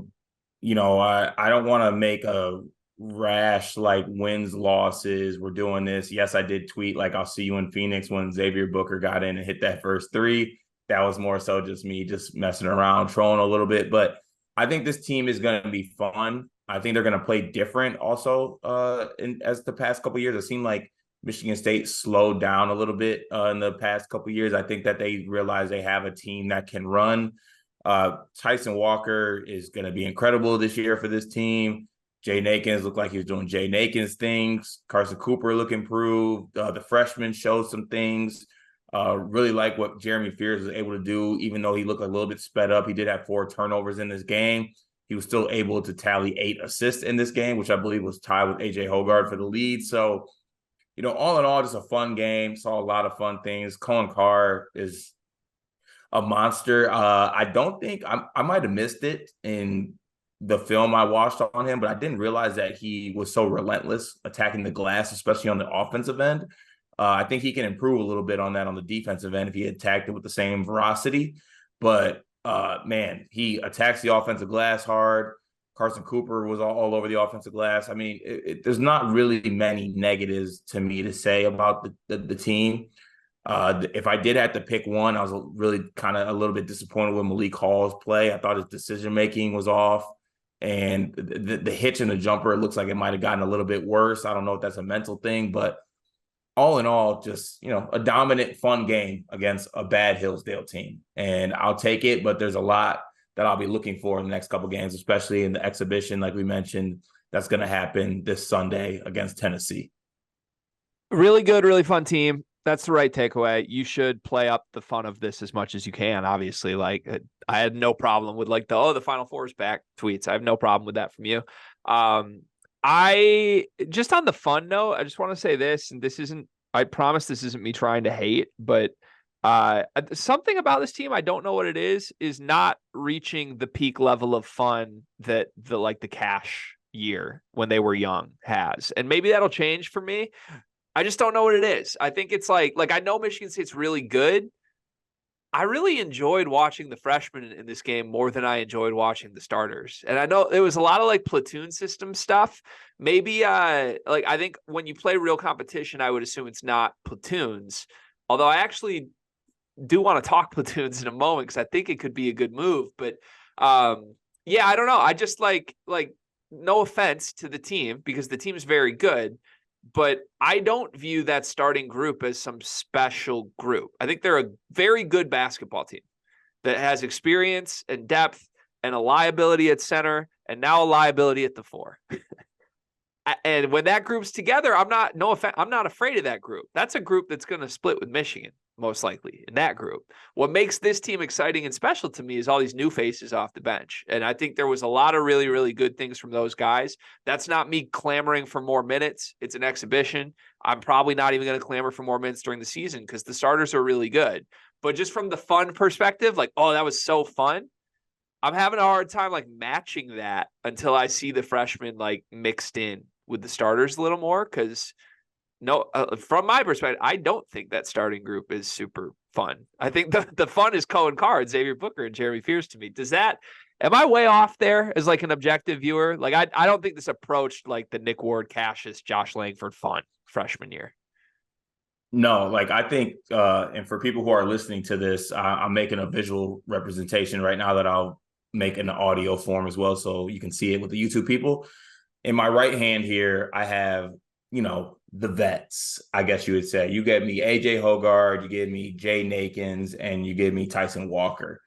don't want to make a rash like wins, losses. We're doing this. Yes, I did tweet like I'll see you in Phoenix when Xavier Booker got in and hit that first 3. That was more so just me just messing around, trolling a little bit. But I think this team is going to be fun. I think they're going to play different also as the past couple of years. It seemed like Michigan State slowed down a little bit in the past couple of years. I think that they realize they have a team that can run. Tyson Walker is going to be incredible this year for this team. Jaden Akins looked like he was doing Jaden Akins things. Carson Cooper looked improved. The freshman showed some things. Really like what Jeremy Fears was able to do, even though he looked a little bit sped up. He did have 4 turnovers in this game. He was still able to tally 8 assists in this game, which I believe was tied with A.J. Hoggard for the lead. So, all in all, just a fun game. Saw a lot of fun things. Cohen Carr is a monster. I don't think I might have missed it in the film I watched on him, but I didn't realize that he was so relentless attacking the glass, especially on the offensive end. I think he can improve a little bit on that on the defensive end if he attacked it with the same veracity. But, man, he attacks the offensive glass hard. Carson Cooper was all over the offensive glass. I mean, there's not really many negatives to me to say about the team. If I did have to pick one, I was really kind of a little bit disappointed with Malik Hall's play. I thought his decision-making was off. And the hitch in the jumper, it looks like it might have gotten a little bit worse. I don't know if that's a mental thing, but all in all, just, a dominant, fun game against a bad Hillsdale team. And I'll take it, but there's a lot that I'll be looking for in the next couple of games, especially in the exhibition, like we mentioned, that's going to happen this Sunday against Tennessee. Really good, really fun team. That's the right takeaway. You should play up the fun of this as much as you can. Obviously, like I had no problem with like the Final Four is back tweets. I have no problem with that from you. I just on the fun note, I just want to say this, and this isn't. I promise this isn't me trying to hate, but something about this team, I don't know what it is not reaching the peak level of fun that the Cash year when they were young has, and maybe that'll change for me. I just don't know what it is. I think it's like I know Michigan State's really good. I really enjoyed watching the freshmen in this game more than I enjoyed watching the starters. And I know it was a lot of like platoon system stuff. Maybe I think when you play real competition, I would assume it's not platoons. Although I actually do want to talk platoons in a moment because I think it could be a good move. But yeah, I don't know. I just like no offense to the team because the team is very good. But I don't view that starting group as some special group. I think they're a very good basketball team that has experience and depth and a liability at center and now a liability at the four. And when that group's together, I'm not afraid of that group. That's a group that's going to split with Michigan, most likely, in that group. What makes this team exciting and special to me is all these new faces off the bench. And I think there was a lot of really, really good things from those guys. That's not me clamoring for more minutes. It's an exhibition. I'm probably not even going to clamor for more minutes during the season because the starters are really good. But just from the fun perspective, like, oh, that was so fun. I'm having a hard time like matching that until I see the freshmen like mixed in with the starters a little more because from my perspective, I don't think that starting group is super fun. I think the fun is Cohen Card, Xavier Booker, and Jeremy Fears to me. Am I way off there as like an objective viewer? Like I don't think this approached like the Nick Ward, Cassius, Josh Langford fun freshman year. No, like I think, and for people who are listening to this, I'm making a visual representation right now that I'll make in the audio form as well, so you can see it with the YouTube people. In my right hand here, I have, the vets, I guess you would say. You get me AJ Hogard, you give me Jay Nakins, and you give me Tyson Walker.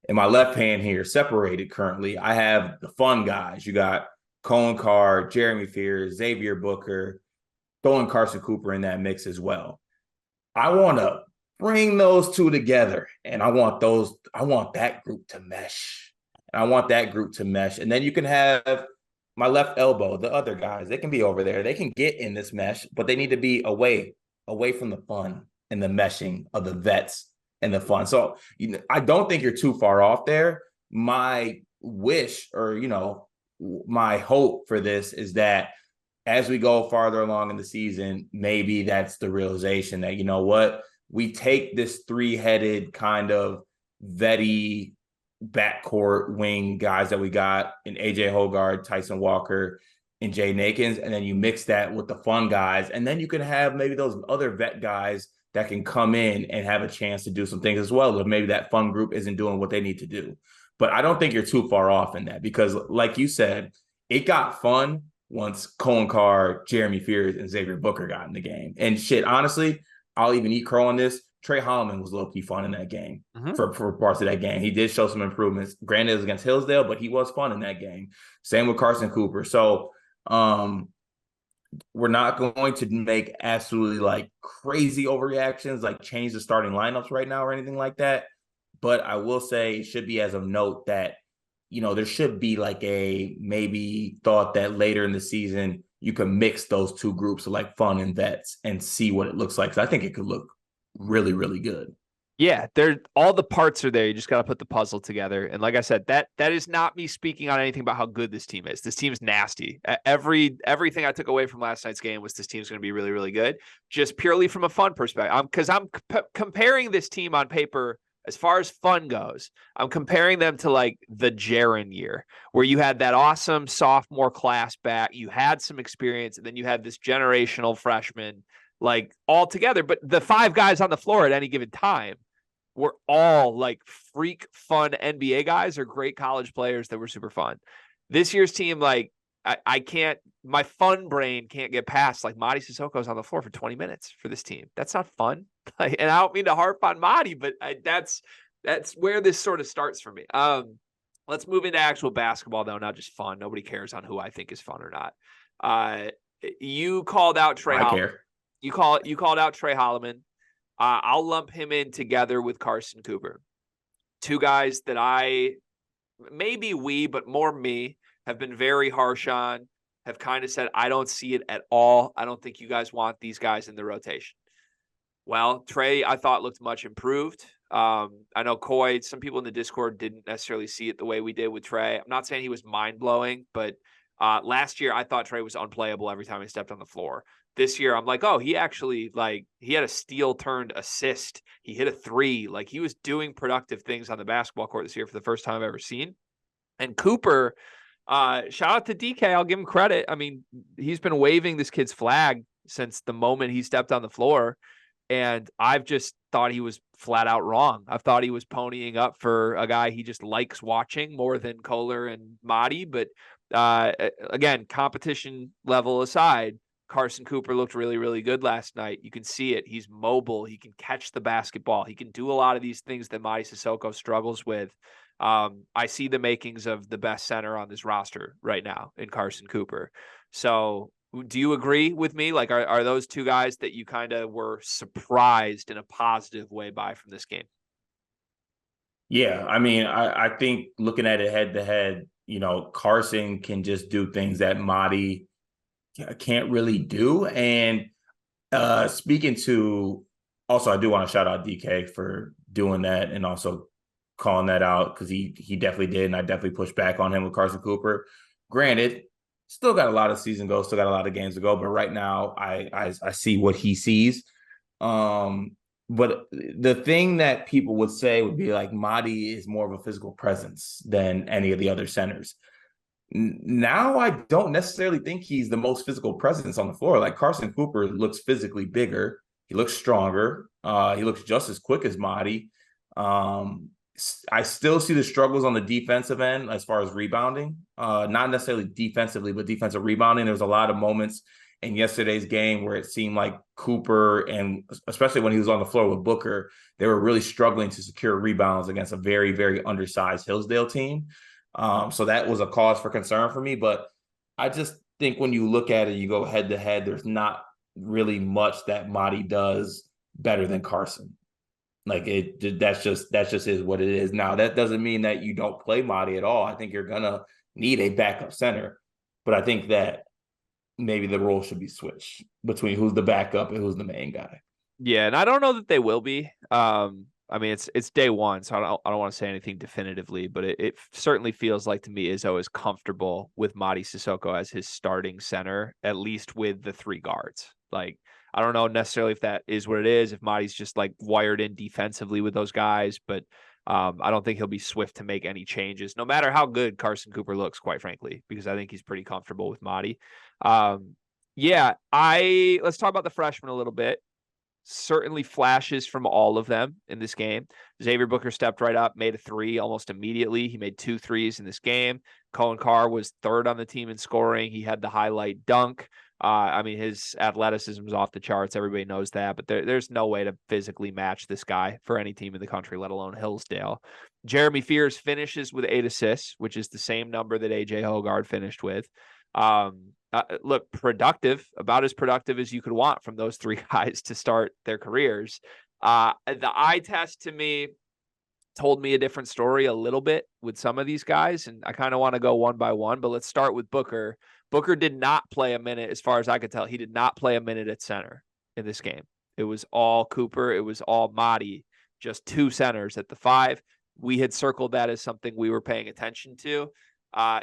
In my left hand here, separated currently, I have the fun guys. You got Cohen Carr, Jeremy Fears, Xavier Booker, throwing Carson Cooper in that mix as well. I want to bring those two together, and I want that group to mesh. And then you can have my left elbow, the other guys, they can be over there. They can get in this mesh, but they need to be away from the fun and the meshing of the vets and the fun. So, I don't think you're too far off there. My wish or, my hope for this is that as we go farther along in the season, maybe that's the realization that, you know what, we take this three-headed kind of vetty backcourt wing guys that we got in AJ Hogard, Tyson Walker, and Jay Nakins, and then you mix that with the fun guys, and then you can have maybe those other vet guys that can come in and have a chance to do some things as well, if maybe that fun group isn't doing what they need to do. But I don't think you're too far off in that because, like you said, it got fun once Cohen Carr, Jeremy Fears, and Xavier Booker got in the game. And shit, honestly, I'll even eat crow on this. Trey Holloman was low-key fun in that game for parts of that game. He did show some improvements. Granted, it was against Hillsdale, but he was fun in that game. Same with Carson Cooper. So we're not going to make absolutely like crazy overreactions, like change the starting lineups right now or anything like that. But I will say it should be as of note that, there should be like a maybe thought that later in the season, you can mix those two groups of like fun and vets and see what it looks like. So I think it could look really, really good. Yeah, all the parts are there. You just got to put the puzzle together. And like I said, that is not me speaking on anything about how good this team is. This team's nasty. Everything I took away from last night's game was this team's going to be really, really good, just purely from a fun perspective. Because I'm comparing this team on paper as far as fun goes. I'm comparing them to like the Jaren year, where you had that awesome sophomore class back, you had some experience, and then you had this generational freshman like all together. But the five guys on the floor at any given time were all like freak fun NBA guys or great college players that were super fun. this year's team, like I can't, my fun brain can't get past like Mady Sissoko's on the floor for 20 minutes for this team. That's not fun. Like, and I don't mean to harp on Mady, but that's where this sort of starts for me. Let's move into actual basketball though, not just fun. Nobody cares on who I think is fun or not. You called out Trey I Holloman. care. You called out Trey Holloman. I'll lump him in together with Carson Cooper. Two guys that but more me, have been very harsh on, have kind of said, I don't see it at all. I don't think you guys want these guys in the rotation. Well, Trey, I thought looked much improved. I know Coy, some people in the Discord didn't necessarily see it the way we did with Trey. I'm not saying he was mind-blowing, but last year I thought Trey was unplayable every time he stepped on the floor. This year I'm like, oh, he actually, like, he had a steal turned assist. He hit a three. Like, he was doing productive things on the basketball court this year for the first time I've ever seen. And Cooper, shout out to DK. I'll give him credit. I mean, he's been waving this kid's flag since the moment he stepped on the floor. And I've just thought he was flat out wrong. I've thought he was ponying up for a guy he just likes watching more than Kohler and Mady. But again, competition level aside, Carson Cooper looked really, really good last night. You can see it. He's mobile. He can catch the basketball. He can do a lot of these things that Mady Sissoko struggles with. I see the makings of the best center on this roster right now in Carson Cooper. So do you agree with me? Like, are those two guys that you kind of were surprised in a positive way by from this game? Yeah, I mean, I think looking at it head to head, Carson can just do things that Mady can't really do. And speaking to, also, I do want to shout out DK for doing that and also calling that out, because he definitely did, and I definitely pushed back on him with Carson Cooper. Granted, still got a lot of season to go, still got a lot of games to go, but right now I see what he sees. But the thing that people would say would be like, Mady is more of a physical presence than any of the other centers. Now I don't necessarily think he's the most physical presence on the floor. Like, Carson Cooper looks physically bigger. He looks stronger. He looks just as quick as Mady. I still see the struggles on the defensive end as far as rebounding, not necessarily defensively, but defensive rebounding. There was a lot of moments in yesterday's game where it seemed like Cooper, and especially when he was on the floor with Booker, they were really struggling to secure rebounds against a very, very undersized Hillsdale team. So that was a cause for concern for me. But I just think when you look at it, you go head to head, there's not really much that Mady does better than Carson. Like, that's just is what it is. Now, that doesn't mean that you don't play Mady at all. I think you're gonna need a backup center, but I think that maybe the role should be switched between who's the backup and who's the main guy. Yeah, and I don't know that they will be. I mean, it's day one, so I don't want to say anything definitively, but it certainly feels like to me Izzo is comfortable with Mady Sissoko as his starting center, at least with the three guards. Like, I don't know necessarily if that is what it is, if Mady's just like wired in defensively with those guys, but I don't think he'll be swift to make any changes, no matter how good Carson Cooper looks, quite frankly, because I think he's pretty comfortable with Mady. Let's talk about the freshmen a little bit. Certainly flashes from all of them in this game. Xavier Booker stepped right up, made a three almost immediately. He made 2 threes in this game. Cohen Carr was third on the team in scoring. He had the highlight dunk. I mean, his athleticism is off the charts. Everybody knows that, but there's no way to physically match this guy for any team in the country, let alone Hillsdale. Jeremy Fears finishes with 8 assists, which is the same number that AJ Hogard finished with. Look, productive, about as productive as you could want from those 3 guys to start their careers. The eye test to me told me a different story a little bit with some of these guys, and I kind of want to go one by one, but let's start with Booker. Booker did not play a minute, as far as I could tell. He did not play a minute at center in this game. It was all Cooper. It was all Mady, just 2 centers at the 5. We had circled that as something we were paying attention to.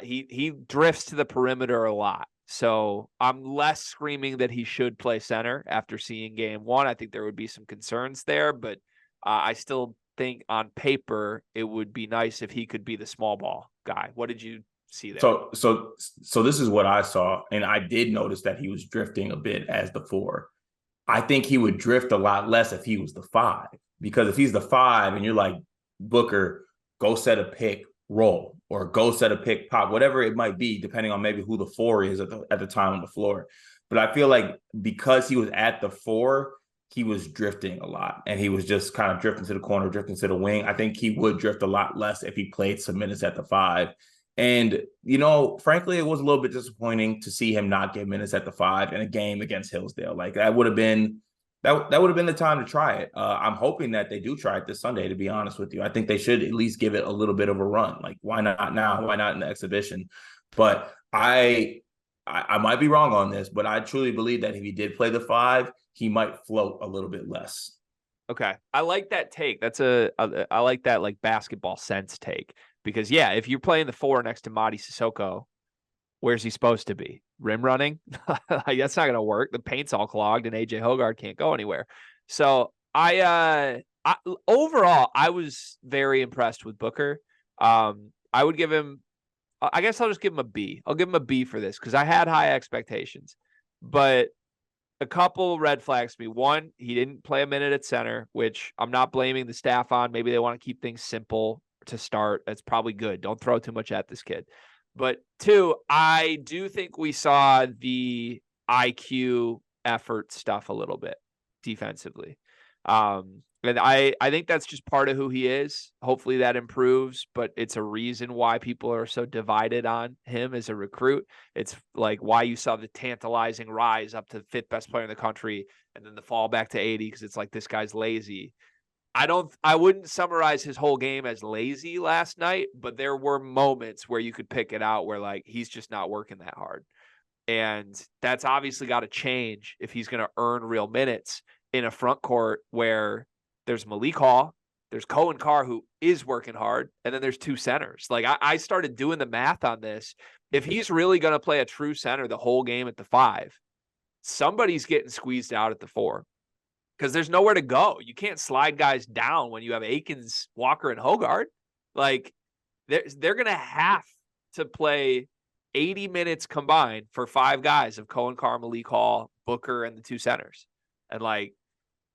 He drifts to the perimeter a lot. So I'm less screaming that he should play center after seeing game 1. I think there would be some concerns there, but I still think on paper it would be nice if he could be the small ball guy. What did you see there? So this is what I saw, and I did notice that he was drifting a bit as the 4. I think he would drift a lot less if he was the 5, because if he's the 5 and you're like, Booker, go set a pick, roll or go set a pick pop, whatever it might be, depending on maybe who the four is at the time on the floor. But I feel like because he was at the four, he was drifting a lot and he was just kind of drifting to the corner, drifting to the wing. I think he would drift a lot less if he played some minutes at the five. And, frankly, it was a little bit disappointing to see him not get minutes at the five in a game against Hillsdale. Like that would have been that would have been the time to try it. I'm hoping that they do try it this Sunday, to be honest with you. I think they should at least give it a little bit of a run. Like, why not now? Why not in the exhibition? But I might be wrong on this, but I truly believe that if he did play the five, he might float a little bit less. Okay. I like that take. I like that like basketball sense take because yeah, if you're playing the four next to Madi Sissoko, where's he supposed to be? Rim running? Like, that's not going to work. The paint's all clogged and AJ Hogarth can't go anywhere. So overall, I was very impressed with Booker. I would give him, I guess I'll just give him a B. I'll give him a B for this because I had high expectations, but a couple red flags to me. One, he didn't play a minute at center, which I'm not blaming the staff on. Maybe they want to keep things simple to start. That's probably good. Don't throw too much at this kid. But two, I do think we saw the IQ effort stuff a little bit defensively. And I think that's just part of who he is. Hopefully that improves, but it's a reason why people are so divided on him as a recruit. It's like why you saw the tantalizing rise up to fifth best player in the country and then the fall back to 80 because it's like this guy's lazy. I wouldn't summarize his whole game as lazy last night, but there were moments where you could pick it out where like he's just not working that hard. And that's obviously got to change if he's going to earn real minutes in a front court where there's Malik Hall, there's Cohen Carr, who is working hard, and then there's two centers. Like I started doing the math on this. If he's really going to play a true center the whole game at the five, somebody's getting squeezed out at the four because there's nowhere to go. You can't slide guys down when you have Akins, Walker, and Hogarth. Like they're going to have to play 80 minutes combined for five guys of Cohen Carr, Malik Hall, Booker, and the two centers. And like,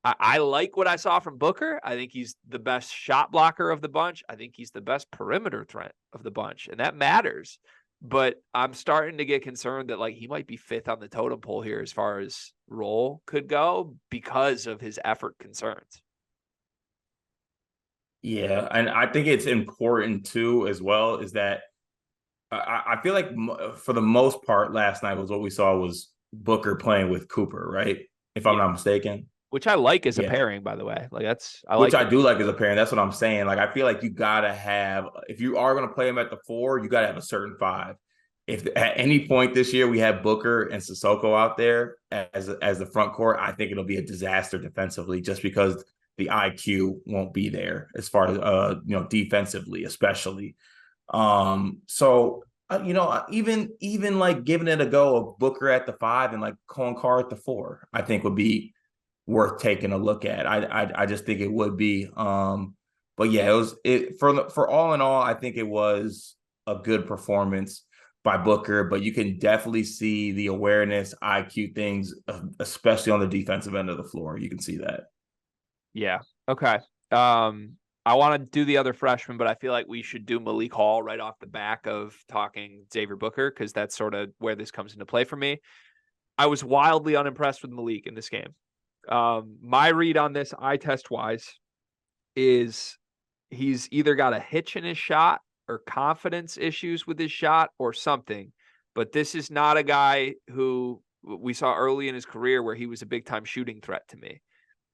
I like what I saw from Booker. I think he's the best shot blocker of the bunch. I think he's the best perimeter threat of the bunch, and that matters. But I'm starting to get concerned that like he might be fifth on the totem pole here as far as role could go because of his effort concerns. Yeah, and I think it's important too, as well, is that I feel like for the most part last night was what we saw was Booker playing with Cooper, right? If I'm Yeah. not mistaken. Which I like as a Yeah. pairing, by the way. Like Which I do like as a parent. That's what I'm saying. Like I feel like you gotta have, if you are gonna play him at the four, you gotta have a certain five. If at any point this year we have Booker and Sissoko out there as the front court, I think it'll be a disaster defensively, just because the IQ won't be there as far as defensively, especially. Even like giving it a go of Booker at the five and like Cohen Carr at the four, I think would be worth taking a look at. I just think it would be. But yeah, for all in all, I think it was a good performance by Booker, but you can definitely see the awareness, IQ things, especially on the defensive end of the floor. You can see that. Yeah. Okay. I want to do the other freshman, but I feel like we should do Malik Hall right off the back of talking Xavier Booker because that's sort of where this comes into play for me. I was wildly unimpressed with Malik in this game. My read on this, eye test wise, is he's either got a hitch in his shot or confidence issues with his shot or something. But this is not a guy who we saw early in his career where he was a big time shooting threat to me.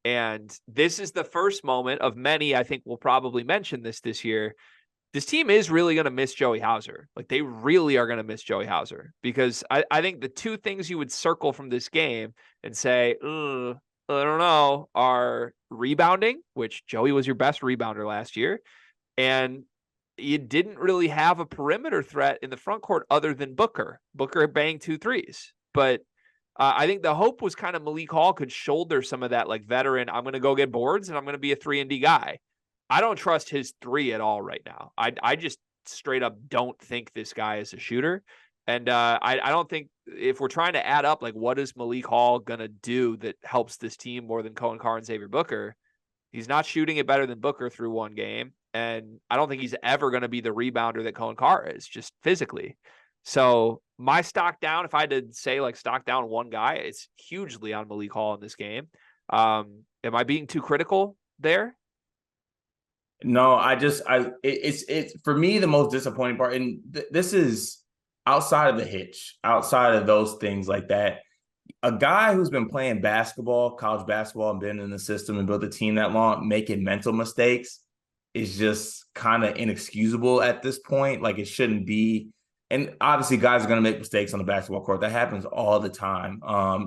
And this is the first moment of many, I think we'll probably mention this year. This team is really going to miss Joey Hauser. Like they really are going to miss Joey Hauser because I think the two things you would circle from this game and say, I don't know, are rebounding, which Joey was your best rebounder last year. And you didn't really have a perimeter threat in the front court other than Booker. Booker banged 2 threes. But I think the hope was kind of Malik Hall could shoulder some of that like veteran, I'm going to go get boards and I'm going to be a 3-and-D guy. I don't trust his three at all right now. I just straight up don't think this guy is a shooter. And I don't think if we're trying to add up, like what is Malik Hall going to do that helps this team more than Cohen Carr and Xavier Booker? He's not shooting it better than Booker through one game. And I don't think he's ever going to be the rebounder that Cohen Carr is, just physically. So my stock down, if I had to say like stock down one guy, it's hugely on Malik Hall in this game. Am I being too critical there? No, it's for me the most disappointing part, and this is outside of the hitch, outside of those things like that. A guy who's been playing basketball, college basketball, and been in the system and built a team that long, making mental mistakes is just kind of inexcusable at this point. Like it shouldn't be. And obviously, guys are going to make mistakes on the basketball court. That happens all the time.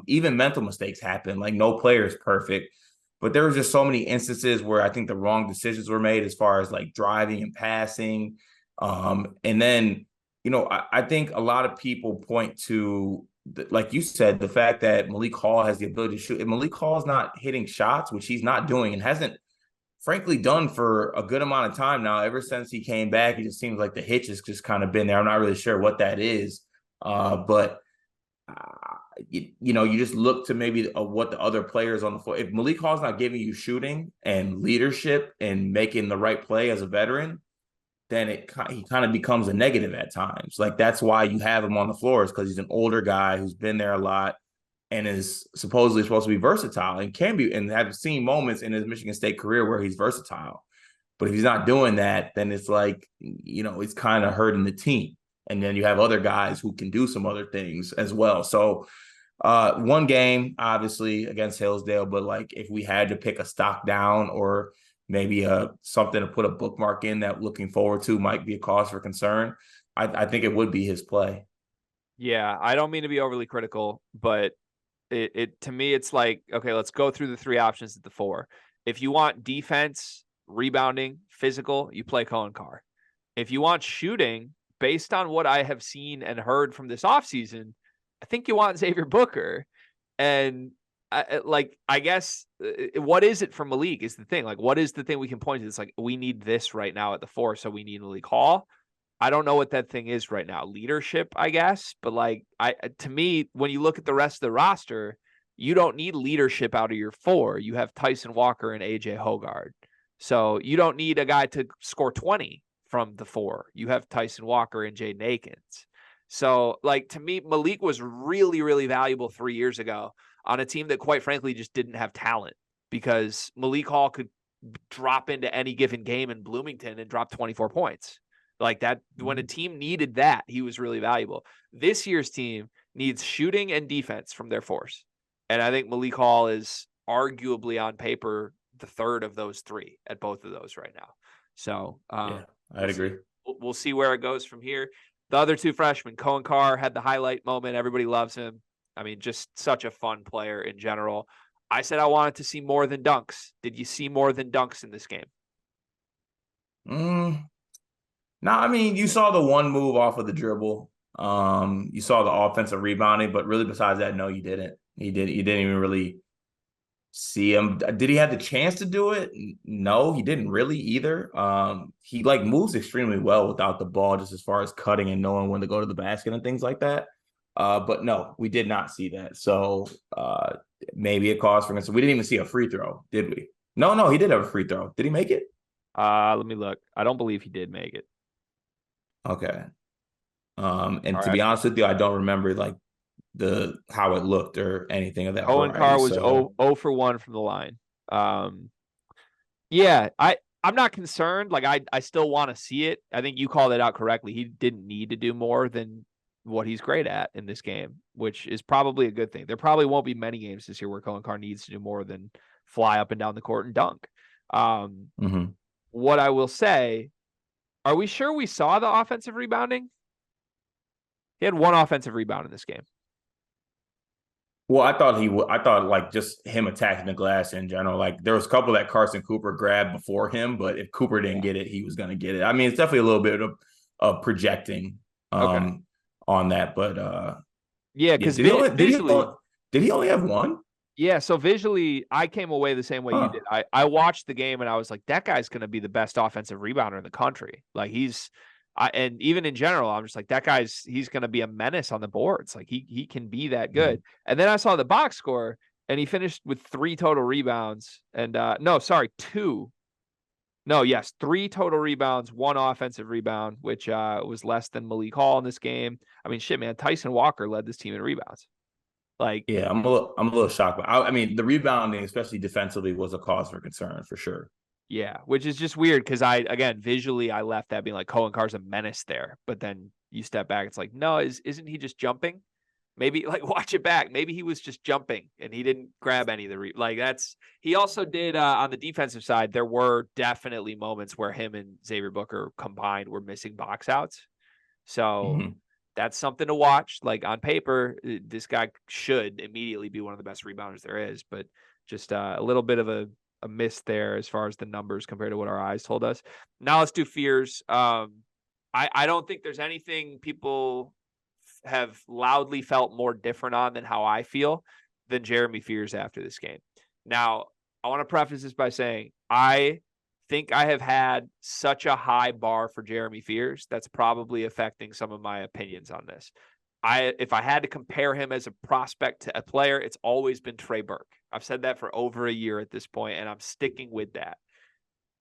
Even mental mistakes happen. Like no player is perfect. But there was just so many instances where I think the wrong decisions were made as far as like driving and passing. And then, I think a lot of people point to, like you said, the fact that Malik Hall has the ability to shoot. If Malik Hall is not hitting shots, which he's not doing and hasn't frankly done for a good amount of time now. Ever since he came back, it just seems like the hitch has just kind of been there. I'm not really sure what that is. But you just look to maybe what the other players on the floor. If Malik Hall's not giving you shooting and leadership and making the right play as a veteran, then he kind of becomes a negative at times. Like that's why you have him on the floor, is because he's an older guy who's been there a lot and is supposedly supposed to be versatile and can be, and have seen moments in his Michigan State career where he's versatile. But if he's not doing that, then it's like, it's kind of hurting the team. And then you have other guys who can do some other things as well. So one game, obviously, against Hillsdale, but like if we had to pick a stock down or maybe something to put a bookmark in that looking forward to might be a cause for concern, I think it would be his play. Yeah, I don't mean to be overly critical, but it to me, it's like, okay, let's go through the three options at the 4. If you want defense, rebounding, physical, you play Cohen Carr. If you want shooting, based on what I have seen and heard from this offseason, I think you want Xavier Booker. And I guess what is it from Malik is the thing. Like, what is the thing we can point to? It's like, we need this right now at the 4, so we need Malik Hall. I don't know what that thing is right now. Leadership, I guess. But like, to me, when you look at the rest of the roster, you don't need leadership out of your 4. You have Tyson Walker and AJ Hogard. So you don't need a guy to score 20 from the 4. You have Tyson Walker and Jaden Akins. So like, to me, Malik was really, really valuable 3 years ago on a team that quite frankly just didn't have talent, because Malik Hall could drop into any given game in Bloomington and drop 24 points. Like that, when a team needed that, he was really valuable. This year's team needs shooting and defense from their 4s. And I think Malik Hall is arguably on paper the third of those 3 at both of those right now. So yeah, I'd agree. We'll see where it goes from here. The other 2 freshmen, Cohen Carr had the highlight moment. Everybody loves him. I mean, just such a fun player in general. I said I wanted to see more than dunks. Did you see more than dunks in this game? No, I mean, you saw the one move off of the dribble. You saw the offensive rebounding, but really besides that, no, you didn't. You didn't even really see him. Did he have the chance to do it? No, he didn't really either. He like moves extremely well without the ball, just as far as cutting and knowing when to go to the basket and things like that. But no, we did not see that. So maybe a cause for concern. We didn't even see a free throw, did we? No, he did have a free throw. Did he make it? Let me look. I don't believe he did make it. Okay. And to be honest with you, I don't remember like how it looked or anything of that Cohen variety. Carr was 0 for 1 from the line. Yeah, I'm not concerned. Like I still want to see it. I think you called it out correctly. He didn't need to do more than what he's great at in this game, which is probably a good thing. There probably won't be many games this year where Cohen Carr needs to do more than fly up and down the court and dunk. What I will say, are we sure we saw the offensive rebounding? He had 1 offensive rebound in this game. Well, I thought like just him attacking the glass in general. Like there was a couple that Carson Cooper grabbed before him, but if Cooper didn't get it, he was going to get it. I mean, it's definitely a little bit of projecting on that, but yeah, because did he only have 1? Yeah, so visually, I came away the same way you did. I watched the game and I was like, that guy's going to be the best offensive rebounder in the country. Like and even in general, I'm just like, he's going to be a menace on the boards. Like he can be that good. And then I saw the box score and he finished with 3 total rebounds. And no, sorry, 2. No, yes, 3 total rebounds, 1 offensive rebound, which was less than Malik Hall in this game. I mean, shit, man, Tyson Walker led this team in rebounds. Like, Yeah, I'm a little shocked, but I mean, the rebounding, especially defensively, was a cause for concern for sure. yeah, which is just weird because again, visually, I left that being like Cohen Carr's a menace there. But then you step back, it's like, no, isn't he just jumping? Maybe like watch it back. Maybe he was just jumping and he didn't grab any of the like that's he also did on the defensive side. There were definitely moments where him and Xavier Booker combined were missing box outs. So Mhm. that's something to watch. Like on paper, this guy should immediately be one of the best rebounders there is, but just a little bit of a miss there as far as the numbers compared to what our eyes told us. Now let's do fears. I don't think there's anything people have loudly felt more different on than how I feel than Jeremy Fears after this game. Now, I want to preface this by saying I think I have had such a high bar for Jeremy Fears that's probably affecting some of my opinions on this. If I had to compare him as a prospect to a player, it's always been Trey Burke. I've said that for over a year at this point, and I'm sticking with that.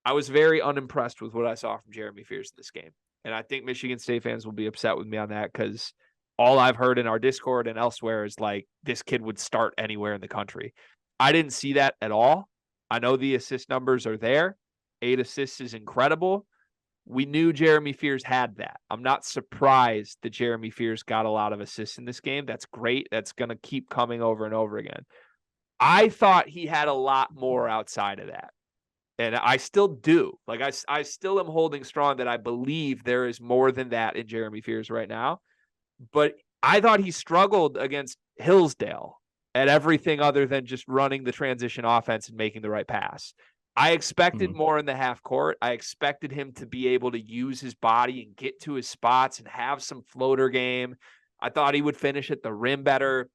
I was very unimpressed with what I saw from Jeremy Fears in this game. And I think Michigan State fans will be upset with me on that because all I've heard in our Discord and elsewhere is like this kid would start anywhere in the country. I didn't see that at all. I know the assist numbers are there. 8 assists is incredible. We knew Jeremy Fears had that. I'm not surprised that Jeremy Fears got a lot of assists in this game. That's great. That's going to keep coming over and over again. I thought he had a lot more outside of that. And I still do. Like, I still am holding strong that I believe there is more than that in Jeremy Fears right now. But I thought he struggled against Hillsdale at everything other than just running the transition offense and making the right pass. I expected Mhm. more in the half court. I expected him to be able to use his body and get to his spots and have some floater game. I thought he would finish at the rim better.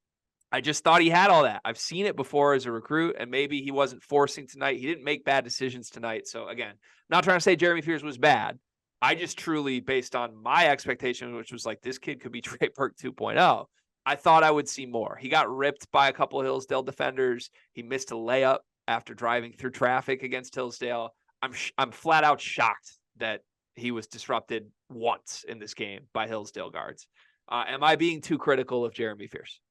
I just thought he had all that. I've seen it before as a recruit, and maybe he wasn't forcing tonight. He didn't make bad decisions tonight. So, again, not trying to say Jeremy Fears was bad. I just truly, based on my expectation, which was like this kid could be Trey Burke 2.0, I thought I would see more. He got ripped by a couple of Hillsdale defenders. He missed a layup after driving through traffic against Hillsdale. I'm flat out shocked that he was disrupted once in this game by Hillsdale guards. Am I being too critical of Jeremy Fears?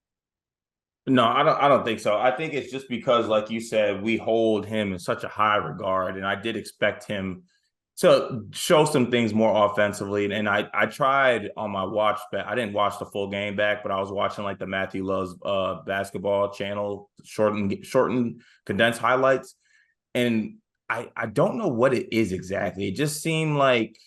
No, I don't think so. I think it's just because, like you said, we hold him in such a high regard, and I did expect him to show some things more offensively. And I tried on my watch, but I didn't watch the full game back, but I was watching like the Matthew Love's basketball channel, shortened condensed highlights. And I don't know what it is exactly. It just seemed like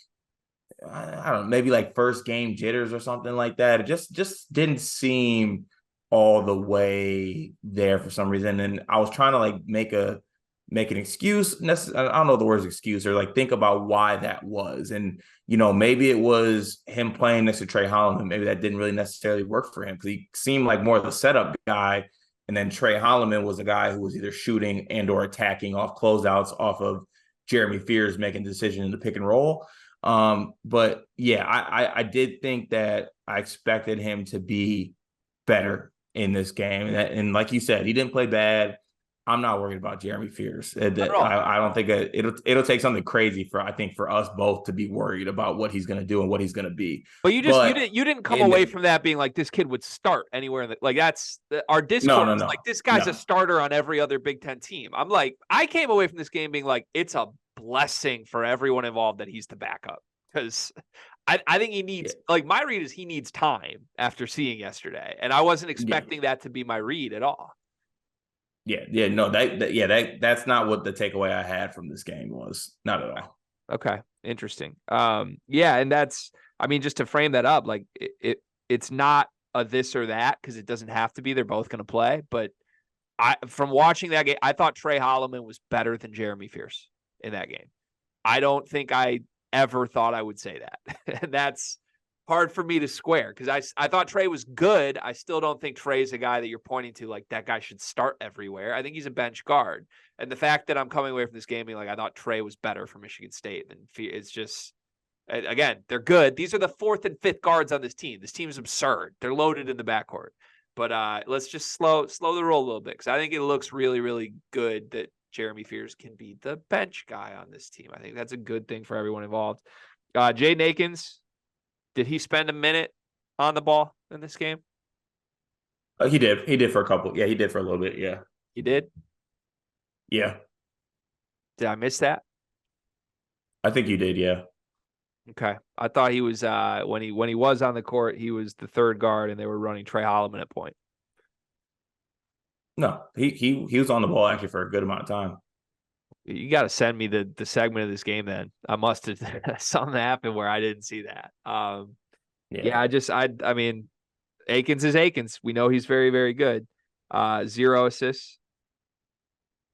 I don't know, maybe like first game jitters or something like that. It just didn't seem all the way there for some reason. And I was trying to like make an excuse. I don't know the words excuse or like think about why that was. And maybe it was him playing next to Trey Holloman. Maybe that didn't really necessarily work for him because he seemed like more of the setup guy. And then Trey Holloman was a guy who was either shooting and or attacking off closeouts off of Jeremy Fears making the decision in the pick and roll. But yeah, I did think that I expected him to be better in this game. And like you said, he didn't play bad. I'm not worried about Jeremy Fears. Not at all. I don't think it'll take something crazy for us both to be worried about what he's going to do and what he's going to be. But But you didn't come away in from that being like this kid would start anywhere in the like that's our no Discord no is no like this guy's a no starter on every other Big Ten team. I'm like I came away from this game being like it's a blessing for everyone involved that he's the backup because I think he yeah needs like my read is he needs time after seeing yesterday, and I wasn't yeah expecting that to be my read at all. yeah no that's not what the takeaway I had from this game was, not at all. Okay, interesting. Yeah, and that's I mean just to frame that up, like it's not a this or that because it doesn't have to be. They're both going to play, but from watching that game, I thought Trey Holloman was better than Jeremy Fears in that game. I don't think I ever thought I would say that. And that's hard for me to square because I thought Trey was good. I still don't think Trey's a guy that you're pointing to like that guy should start everywhere. I think he's a bench guard. And the fact that I'm coming away from this game being like I thought Trey was better for Michigan State than it's just again, they're good. These are the 4th and 5th guards on this team. This team is absurd. They're loaded in the backcourt. But let's just slow the roll a little bit because I think it looks really, really good that Jeremy Fears can be the bench guy on this team. I think that's a good thing for everyone involved. Jaden Akins, did he spend a minute on the ball in this game? He did. He did for a couple. Yeah, he did for a little bit. Yeah. He did? Yeah. Did I miss that? I think you did. Yeah. Okay. I thought he was when he was on the court, he was the third guard and they were running Trey Holloman at point. No, he was on the ball actually for a good amount of time. You got to send me the segment of this game then. I must have something happened where I didn't see that. Yeah. I mean, Akins is Akins. We know he's very, very good. 0 assists,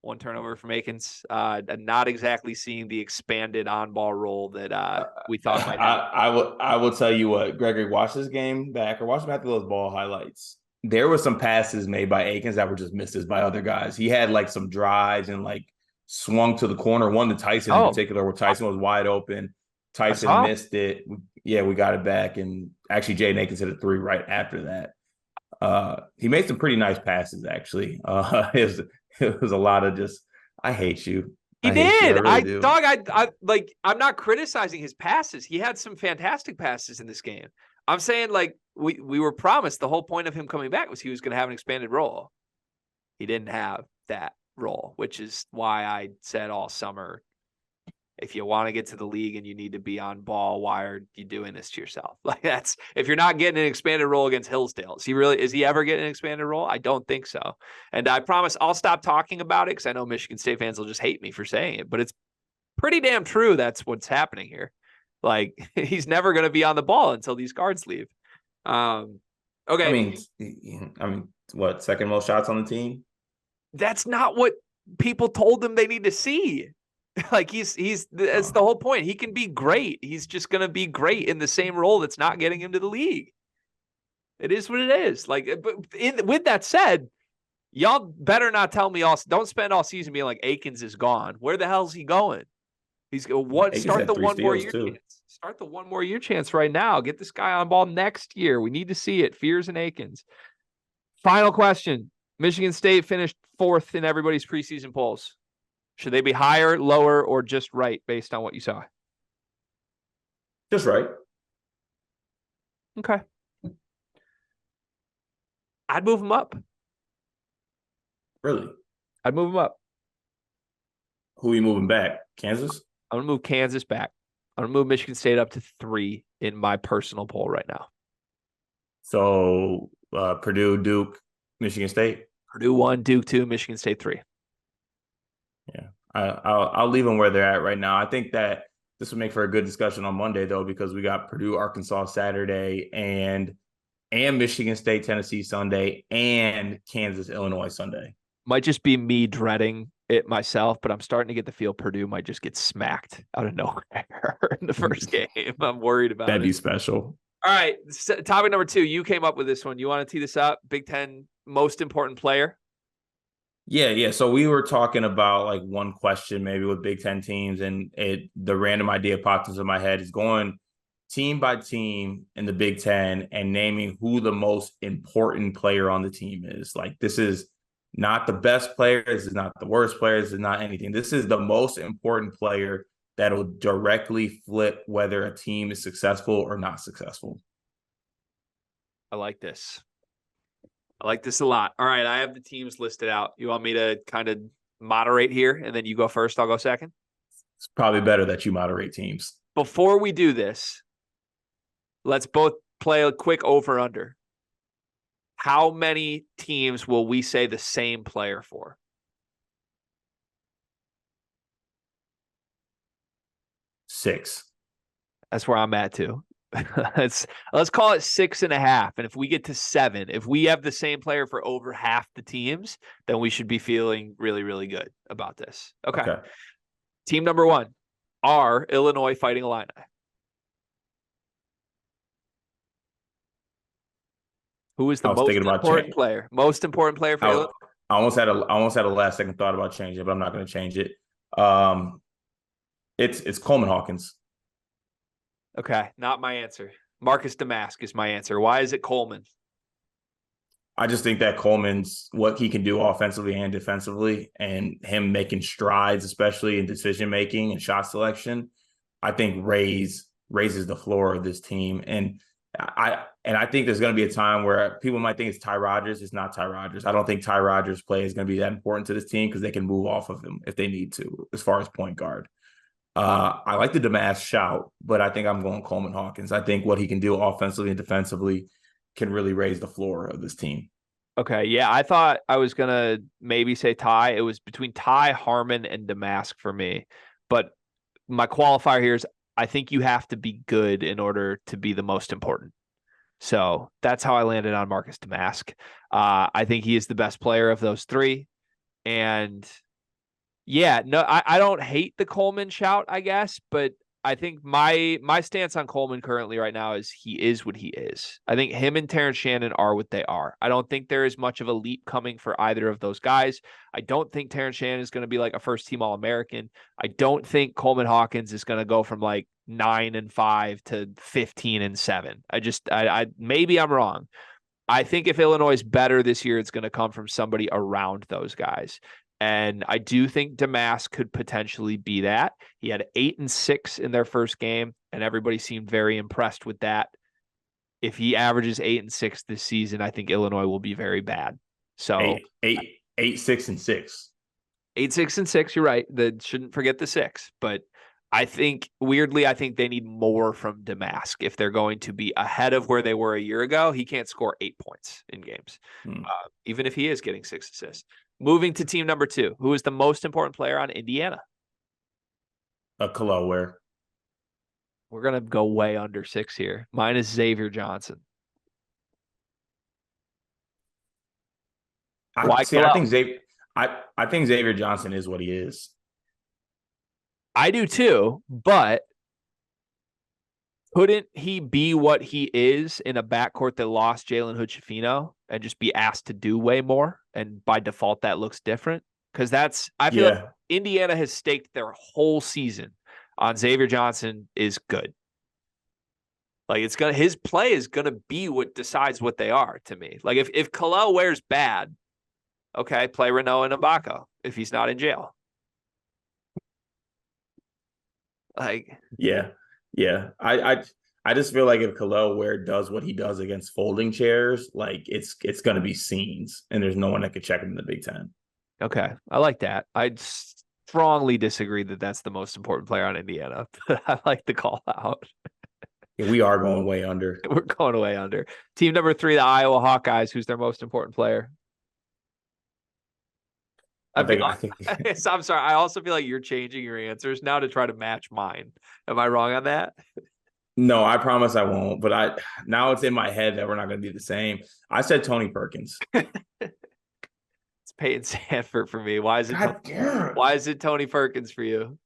1 turnover from Akins. Not exactly seeing the expanded on-ball role that we thought might happen. I will tell you what, Gregory, watch this game back or watch him after those ball highlights. There were some passes made by Akins that were just misses by other guys. He had like some drives and like swung to the corner. One to Tyson in particular, where Tyson was wide open. Tyson missed it. Yeah, we got it back, and actually Jaden Akins hit a 3 right after that. He made some pretty nice passes actually. It was a lot of just, I hate you. He did. I really do. I like, I'm not criticizing his passes. He had some fantastic passes in this game. I'm saying like we were promised the whole point of him coming back was he was going to have an expanded role. He didn't have that role, which is why I said all summer, if you want to get to the league and you need to be on ball, why are you doing this to yourself? Like that's, if you're not getting an expanded role against Hillsdale, is he ever getting an expanded role? I don't think so. And I promise I'll stop talking about it because I know Michigan State fans will just hate me for saying it, but it's pretty damn true. That's what's happening here. Like he's never going to be on the ball until these guards leave. Okay. I mean, what, second most shots on the team? That's not what people told him they need to see. Like that's the whole point. He can be great. He's just going to be great in the same role that's not getting him to the league. It is what it is. Like, with that said, y'all better not tell me don't spend all season being like Akins is gone. Where the hell's he going? He's start the 1 more year chance. Start the 1 more year chance right now. Get this guy on ball next year. We need to see it. Fears and Akins. Final question. Michigan State finished 4th in everybody's preseason polls. Should they be higher, lower, or just right based on what you saw? Just right. Okay. I'd move them up. Really? I'd move them up. Who are you moving back? Kansas? I'm going to move Kansas back. I'm going to move Michigan State up to 3 in my personal poll right now. So Purdue, Duke, Michigan State? Purdue 1, Duke 2, Michigan State 3. Yeah, I'll leave them where they're at right now. I think that this would make for a good discussion on Monday, though, because we got Purdue, Arkansas Saturday, and Michigan State, Tennessee Sunday, and Kansas, Illinois Sunday. Might just be me dreading it myself, but I'm starting to get the feel Purdue might just get smacked out of nowhere in the first game. I'm worried about That'd be special. All right, topic number 2. You came up with this one. You want to tee this up? Big Ten most important player? Yeah. So we were talking about like one question maybe with Big Ten teams, and the random idea popped into my head is going team by team in the Big Ten and naming who the most important player on the team is. Like, this is not the best player. This is not the worst player. This is not anything. This is the most important player that'll directly flip whether a team is successful or not successful. I like this. I like this a lot. All right, I have the teams listed out. You want me to kind of moderate here, and then you go first, I'll go second? It's probably better that you moderate teams. Before we do this, let's both play a quick over-under. How many teams will we say the same player for? 6. That's where I'm at too. let's call it 6.5. And if we get to 7, if we have the same player for over half the teams, then we should be feeling really, really good about this. Okay. Team number 1, are Illinois Fighting Illini. Who is the most important player? Most important player for Illinois? I almost had a last second thought about changing it, but I'm not going to change it. It's Coleman Hawkins. Okay, not my answer. Marcus Damask is my answer. Why is it Coleman? I just think that Coleman's what he can do offensively and defensively, and him making strides, especially in decision making and shot selection, I think raises the floor of this team. And I think there's going to be a time where people might think it's Ty Rodgers. It's not Ty Rodgers. I don't think Ty Rodgers' play is going to be that important to this team because they can move off of him if they need to, as far as point guard. I like the Damas shout, but I think I'm going Coleman Hawkins. I think what he can do offensively and defensively can really raise the floor of this team. Okay, yeah, I thought I was gonna maybe say Ty. It was between Ty, Harmon, and Damask for me. But my qualifier here is I think you have to be good in order to be the most important. So that's how I landed on Marcus Damask. I think he is the best player of those three. And yeah, no, I don't hate the Coleman shout, I guess, but I think my stance on Coleman currently right now is he is what he is. I think him and Terrence Shannon are what they are. I don't think there is much of a leap coming for either of those guys. I don't think Terrence Shannon is going to be like a first team All-American. I don't think Coleman Hawkins is going to go from like 9-5 to 15-7. I maybe I'm wrong. I think if Illinois is better this year, it's going to come from somebody around those guys. And I do think Damas could potentially be that. He had 8-6 in their first game, and everybody seemed very impressed with that. If he averages 8-6 this season, I think Illinois will be very bad. So 8, 6, and 6. 8-6-6, you're right. Shouldn't forget the 6. But I think weirdly, I think they need more from Damask if they're going to be ahead of where they were a year ago. He can't score 8 points in games, even if he is getting 6 assists. Moving to team number 2, who is the most important player on Indiana? Kaloware. We're gonna go way under 6 here. Mine is Xavier Johnson. Why? I think Xavier Johnson is what he is. I do too, but couldn't he be what he is in a backcourt that lost Jalen Hood-Schifino and just be asked to do way more? And by default, that looks different. Because I feel like Indiana has staked their whole season on Xavier Johnson is good. Like his play is gonna be what decides what they are to me. Like if Kalel wears bad, okay, play Renault and Ibaka if he's not in jail. Like yeah. I just feel like if Kalel Ware does what he does against folding chairs, like it's gonna be scenes, and there's no one that could check him in the Big Ten. Okay, I like that. I strongly disagree that that's the most important player on Indiana, but I like the call out. Yeah, we are going way under. We're going way under. Team number 3, the Iowa Hawkeyes. Who's their most important player? I think I'm sorry. I also feel like you're changing your answers now to try to match mine. Am I wrong on that? No, I promise I won't. But now it's in my head that we're not going to be the same. I said Tony Perkins. It's Peyton Sandfort for me. Why is it Tony Perkins for you?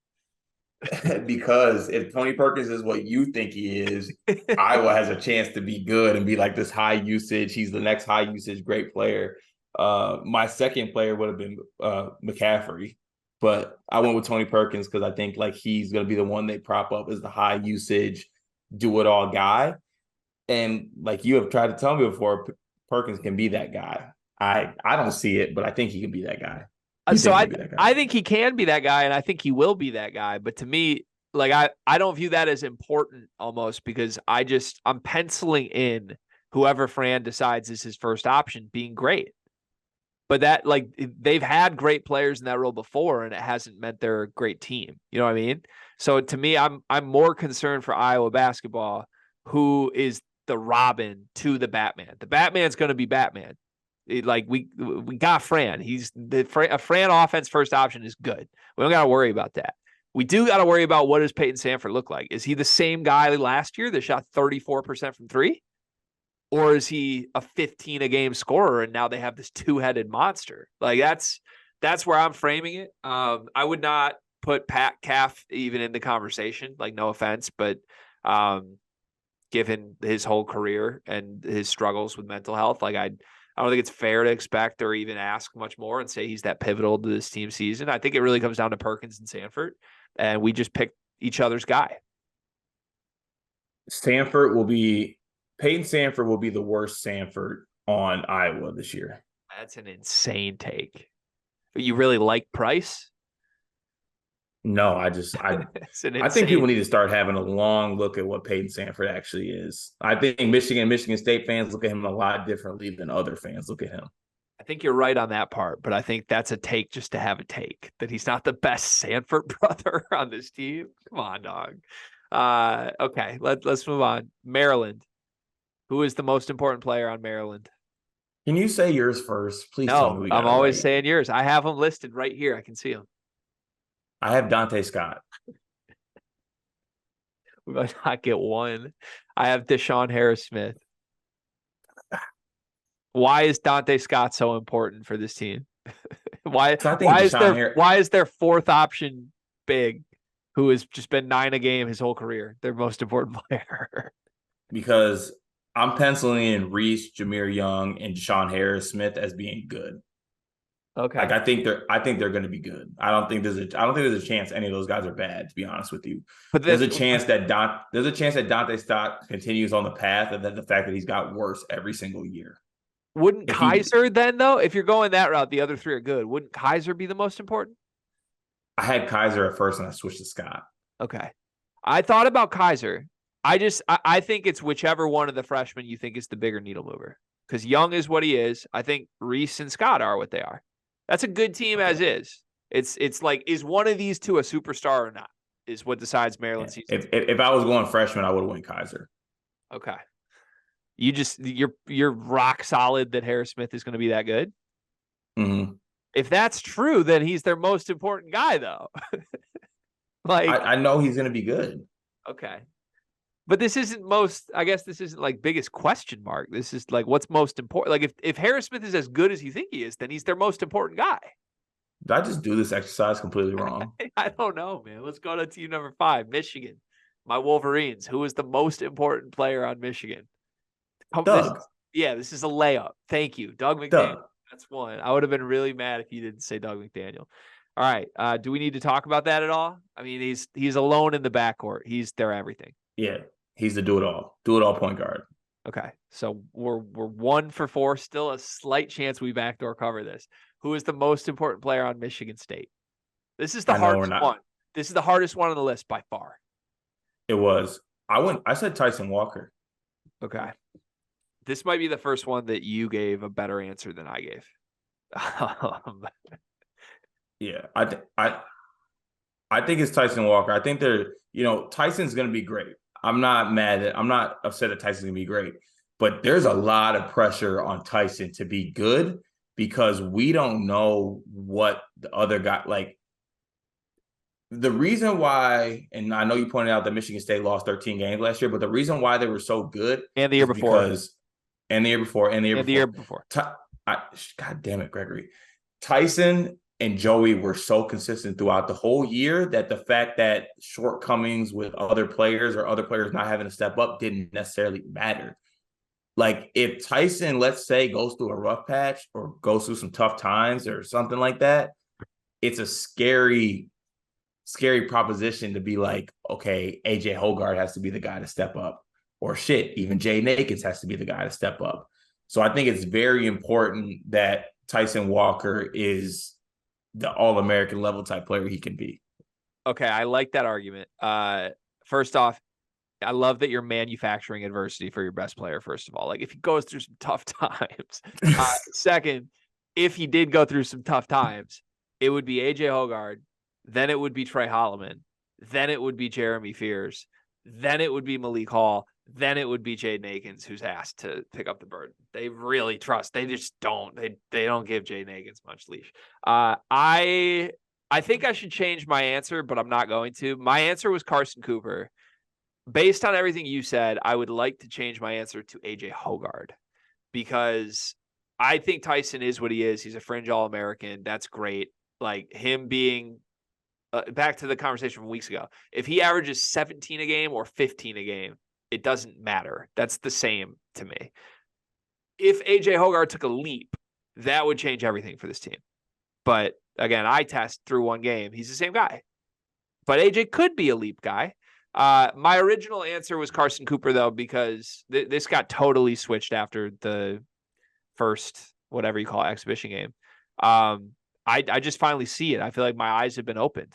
Because if Tony Perkins is what you think he is, Iowa has a chance to be good and be like this high usage. He's the next high usage great player. My second player would have been McCaffrey, but I went with Tony Perkins because I think like he's going to be the one they prop up as the high usage, do it all guy. And like you have tried to tell me before, Perkins can be that guy. I don't see it, but I think he can be that guy. I think he can be that guy, and I think he will be that guy. But to me, like I don't view that as important almost because I'm penciling in whoever Fran decides is his first option being great. But that like they've had great players in that role before, and it hasn't meant they're a great team. You know what I mean? So to me, I'm more concerned for Iowa basketball, who is the Robin to the Batman. The Batman's going to be Batman. We got Fran. A Fran offense first option is good. We don't got to worry about that. We do got to worry about what does Peyton Sandfort look like. Is he the same guy last year that shot 34% from 3? Or is he a 15 a game scorer and now they have this two-headed monster? Like that's where I'm framing it. I would not put Pat Calf even in the conversation, like no offense, but given his whole career and his struggles with mental health, like I don't think it's fair to expect or even ask much more and say he's that pivotal to this team season. I think it really comes down to Perkins and Sandfort, and we just pick each other's guy. Peyton Sandfort will be the worst Sandfort on Iowa this year. That's an insane take. You really like Price? No, It's an I think insane. people need to start having a long look at what Peyton Sanford actually is. I think Michigan State fans look at him a lot differently than other fans look at him. I think you're right on that part, but I think that's a take just to have a take that he's not the best Sanford brother on this team. Come on, dog. Okay, let's move on. Maryland. Who is the most important player on Maryland? Can you say yours first? Please tell me No, we I'm got it always right. saying yours. I have them listed right here. I can see them. I have Dante Scott. We might not get one. I have Deshaun Harris Smith. Why is Dante Scott so important for this team? why So I think why is Deshaun their Harris, why is their fourth option big, who has just been 9 a game his whole career, their most important player? because I'm penciling in Reese, Jameer Young, and Deshaun Harris Smith as being good. Like Okay. I think they're going to be good. I don't think there's a chance any of those guys are bad. To be honest with you, But there's then a chance that Dante Scott continues on the path, and then the fact that he's got worse every single year. wouldn't If he, Kaiser then though, if you're going that route, the other three are good. Wouldn't Kaiser be the most important? I had Kaiser at first, and I switched to Scott. Okay. I thought about Kaiser. I think it's whichever one of the freshmen you think is the bigger needle mover. Because Young is what he is. I think Reese and Scott are what they are. That's a good team Okay. as is. It's like, is one of these two a superstar or not? Is what decides Yeah. Maryland season. If I was going freshman, I would have went Kaiser. Okay. You're rock solid that Harris Smith is going to be that good. Mm-hmm. If that's true, then he's their most important guy, though. Like, I know he's going to be good. okay. But this isn't I guess this isn't like biggest question mark. This is like what's most important. Like if Harris Smith is as good as you think he is, then he's their most important guy. Did I just do this exercise completely wrong? I don't know, man. Let's go to team number 5, Michigan. My Wolverines. Who is the most important player on Michigan? Doug. This is a layup. Thank you. Doug McDaniel. Doug. That's one. I would have been really mad if you didn't say Doug McDaniel. All right. Do we need to talk about that at all? I mean, he's alone in the backcourt. He's their everything. Yeah, he's the do it all point guard. Okay. So we're 1 for 4. Still a slight chance we backdoor cover this. Who is the most important player on Michigan State? This is the hardest one. This is the hardest one on the list by far. It was. I said Tyson Walker. Okay. This might be the first one that you gave a better answer than I gave. Yeah, I think it's Tyson Walker. I think Tyson's going to be great. I'm not upset that Tyson's going to be great, but there's a lot of pressure on Tyson to be good because we don't know what the other guy, like the reason why, and I know you pointed out that Michigan State lost 13 games last year, but the reason why they were so good and the year before, and the year before. God damn it, Gregory. Tyson and Joey were so consistent throughout the whole year that the fact that shortcomings with other players or other players not having to step up didn't necessarily matter. Like if Tyson, let's say, goes through a rough patch or goes through some tough times or something like that, it's a scary proposition to be like, okay, AJ Hoggard has to be the guy to step up, or shit, even Jay Nakins has to be the guy to step up. So I think it's very important that Tyson Walker is the all-American level type player he can be. Okay, I like that argument. First off, I love that you're manufacturing adversity for your best player, first of all. Like, if he goes through some tough times. Second, if he did go through some tough times, it would be AJ Hoggard, then it would be Trey Holloman, then it would be Jeremy Fears, then it would be Malik Hall, then it would be Jaden Akins who's asked to pick up the burden. They really trust. They just don't. They don't give Jaden Akins much leash. I think I should change my answer, but I'm not going to. My answer was Carson Cooper. Based on everything you said, I would like to change my answer to AJ Hoggard because I think Tyson is what he is. He's a fringe All-American. That's great. Like him being back to the conversation from weeks ago. If he averages 17 a game or 15 a game, it doesn't matter. That's the same to me. If AJ Hoggard took a leap, that would change everything for this team. But again, I test through one game. He's the same guy. But AJ could be a leap guy. My original answer was Carson Cooper, though, because this got totally switched after the first, whatever you call it, exhibition game. I just finally see it. I feel like my eyes have been opened.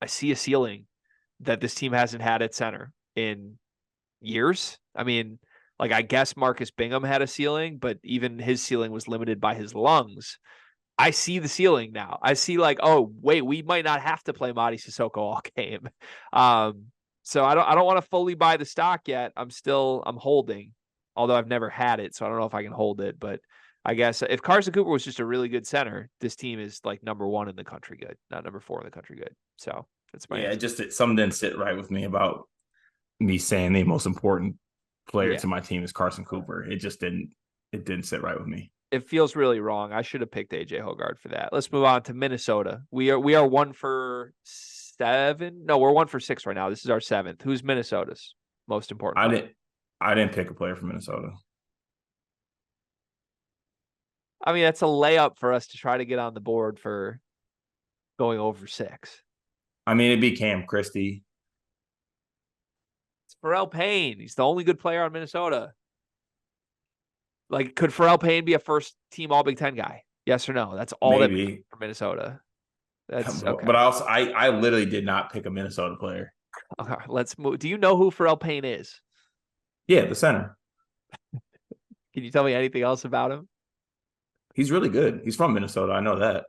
I see a ceiling that this team hasn't had at center in years. I mean, like, I guess Marcus Bingham had a ceiling, but even his ceiling was limited by his lungs. I see the ceiling now. I see, like, oh wait, we might not have to play Mady Sissoko all game. So I don't want to fully buy the stock yet. I'm holding, although I've never had it, so I don't know if I can hold it. But I guess if Carson Cooper was just a really good center, this team is like number 1 in the country good, not number 4 in the country good. So that's my Yeah, answer. just something didn't sit right with me about me saying the most important player Yeah, to my team is Carson Cooper. It didn't sit right with me. it feels really wrong. I should have picked AJ Hogard for that. Let's move on to Minnesota. We are 1 for 7. No, we're 1 for 6 right now. This is our 7th. Who's Minnesota's most important I player? didn't I didn't pick a player from Minnesota. I mean, that's a layup for us to try to get on the board for going over 6. I mean, it'd be Cam Christie. It's Pharrell Payne. He's the only good player on Minnesota. Like, could Pharrell Payne be a first team All Big Ten guy? Yes or no? That's all that Maybe. for Minnesota. That's But okay. I literally did not pick a Minnesota player. Okay, let's move. Do you know who Pharrell Payne is? Yeah, the center. Can you tell me anything else about him? He's really good. He's from Minnesota. I know that.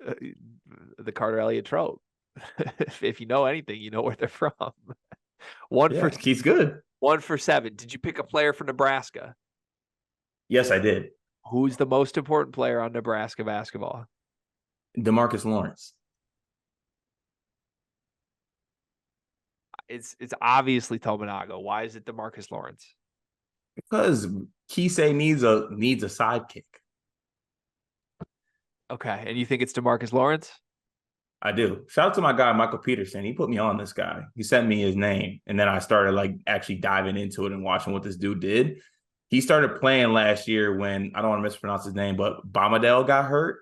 Uh, the Carter Elliott trope. If you know anything, you know where they're from. one for Yeah, he's good. 1 for 7. Did you pick a player for Nebraska? Yes, I did. Who's the most important player on Nebraska basketball? DeMarcus Lawrence. It's obviously Tominaga. Why is it DeMarcus Lawrence? Because Kisei needs a sidekick. Okay, and you think it's DeMarcus Lawrence? I do. Shout out to my guy Michael Peterson. He put me on this guy. He sent me his name, and then I started like actually diving into it and watching what this dude did. He started playing last year when I don't want to mispronounce his name, but Bomadell got hurt,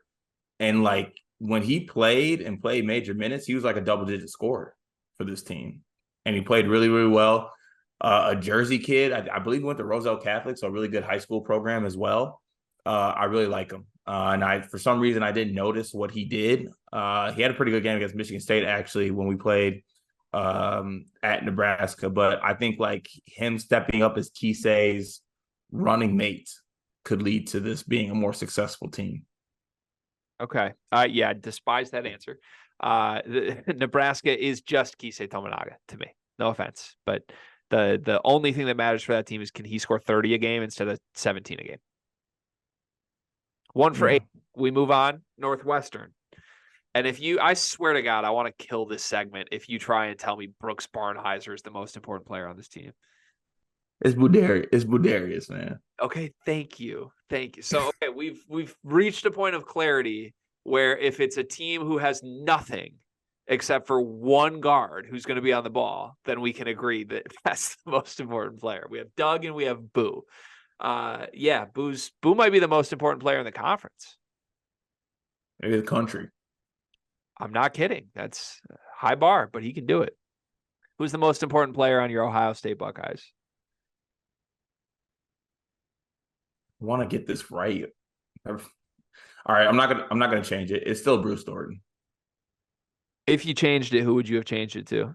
and like when he played and played major minutes, he was like a double-digit scorer for this team, and he played really, really well. A Jersey kid, I believe he went to Roselle Catholic, so a really good high school program as well. I really like him. And for some reason, I didn't notice what he did. He had a pretty good game against Michigan State, actually, when we played at Nebraska. But I think like him stepping up as Kisei's running mate could lead to this being a more successful team. Okay. Yeah, despise that answer. Nebraska is just Kisei Tominaga to me. No offense, but the only thing that matters for that team is, can he score 30 a game instead of 17 a game? 1 for Yeah. 8. We move on. Northwestern. And I swear to God, I want to kill this segment if you try and tell me Brooks Barnheiser is the most important player on this team. It's Budarius. It's Budarius, man. Okay, thank you. Thank you. So, okay, we've reached a point of clarity where if it's a team who has nothing except for one guard who's going to be on the ball, then we can agree that that's the most important player. We have Doug and we have Boo. Yeah, Boo might be the most important player in the conference. Maybe the country. I'm not kidding. That's a high bar, but he can do it. Who's the most important player on your Ohio State Buckeyes? I want to get this right. All right, I'm not gonna change it. It's still Bruce Thornton. If you changed it, who would you have changed it to?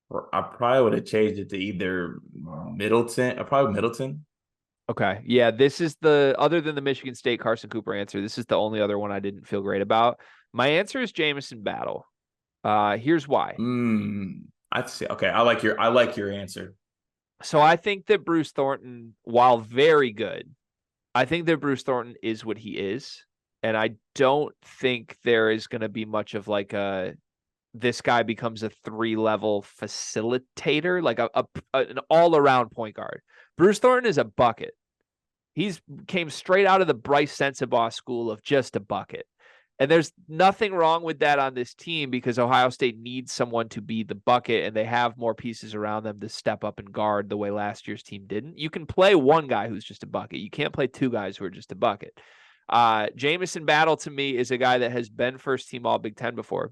Or I probably would have changed it to either Middleton. Probably Middleton. Okay. Yeah, this is other than the Michigan State Carson Cooper answer, this is the only other one I didn't feel great about. My answer is Jamison Battle. Here's why. I'd say okay. I like your answer. So I think that Bruce Thornton, while very good, I think that Bruce Thornton is what he is. And I don't think there is going to be much of like this guy becomes a 3-level facilitator, like an all-around point guard. Bruce Thornton is a bucket. He's came straight out of the Bryce Sensabaugh school of just a bucket. And there's nothing wrong with that on this team because Ohio State needs someone to be the bucket, and they have more pieces around them to step up and guard the way last year's team didn't. You can play one guy who's just a bucket. You can't play 2 guys who are just a bucket. Jamison Battle to me is a guy that has been first team All Big Ten before.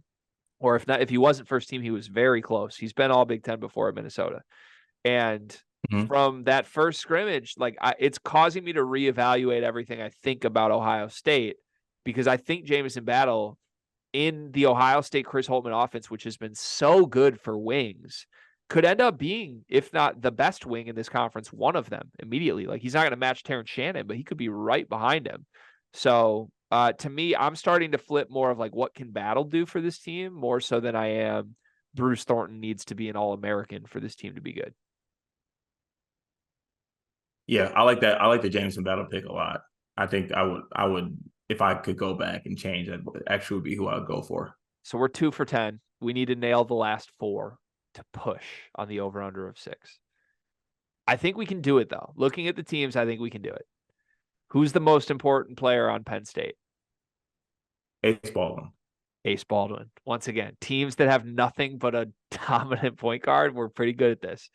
Or if not, if he wasn't first team, he was very close. He's been All Big Ten before at Minnesota. And Mhm. from that first scrimmage, like it's causing me to reevaluate everything I think about Ohio State, because I think Jamison Battle in the Ohio State Chris Holtmann offense, which has been so good for wings, could end up being, if not the best wing in this conference, one of them immediately. Like he's not going to match Terrence Shannon, but he could be right behind him. So to me, I'm starting to flip more of like what can Battle do for this team more so than I am Bruce Thornton needs to be an All-American for this team to be good. Yeah, I like that. I like the Jameson Battle pick a lot. I think I would if I could go back and change, that actually would be who I would go for. So we're 2 for 10. We need to nail the last 4 to push on the over-under of 6. I think we can do it, though. Looking at the teams, I think we can do it. Who's the most important player on Penn State? Ace Baldwin. Ace Baldwin. Once again, teams that have nothing but a dominant point guard, we're pretty good at this.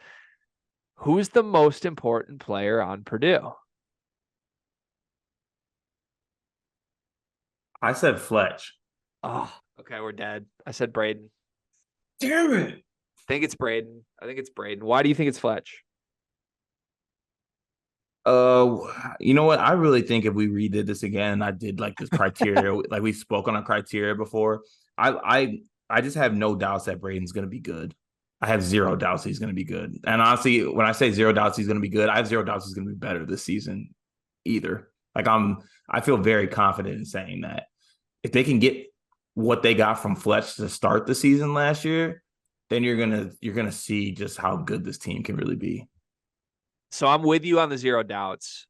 Who's the most important player on Purdue? I said Fletch. Oh, okay, we're dead. I said Braden. Damn it. I think it's Braden. I think it's Braden. Why do you think it's Fletch? Uh, you know what? I really think if we redid this again, I did like this criteria, like we spoke on a criteria before. I just have no doubts that Braden's gonna be good. I have zero doubts he's gonna be good. And honestly, when I say zero doubts he's gonna be good, I have zero doubts he's gonna be better this season either. Like I feel very confident in saying that. If they can get what they got from Fletch to start the season last year, then you're gonna see just how good this team can really be. So I'm with you on the zero doubts.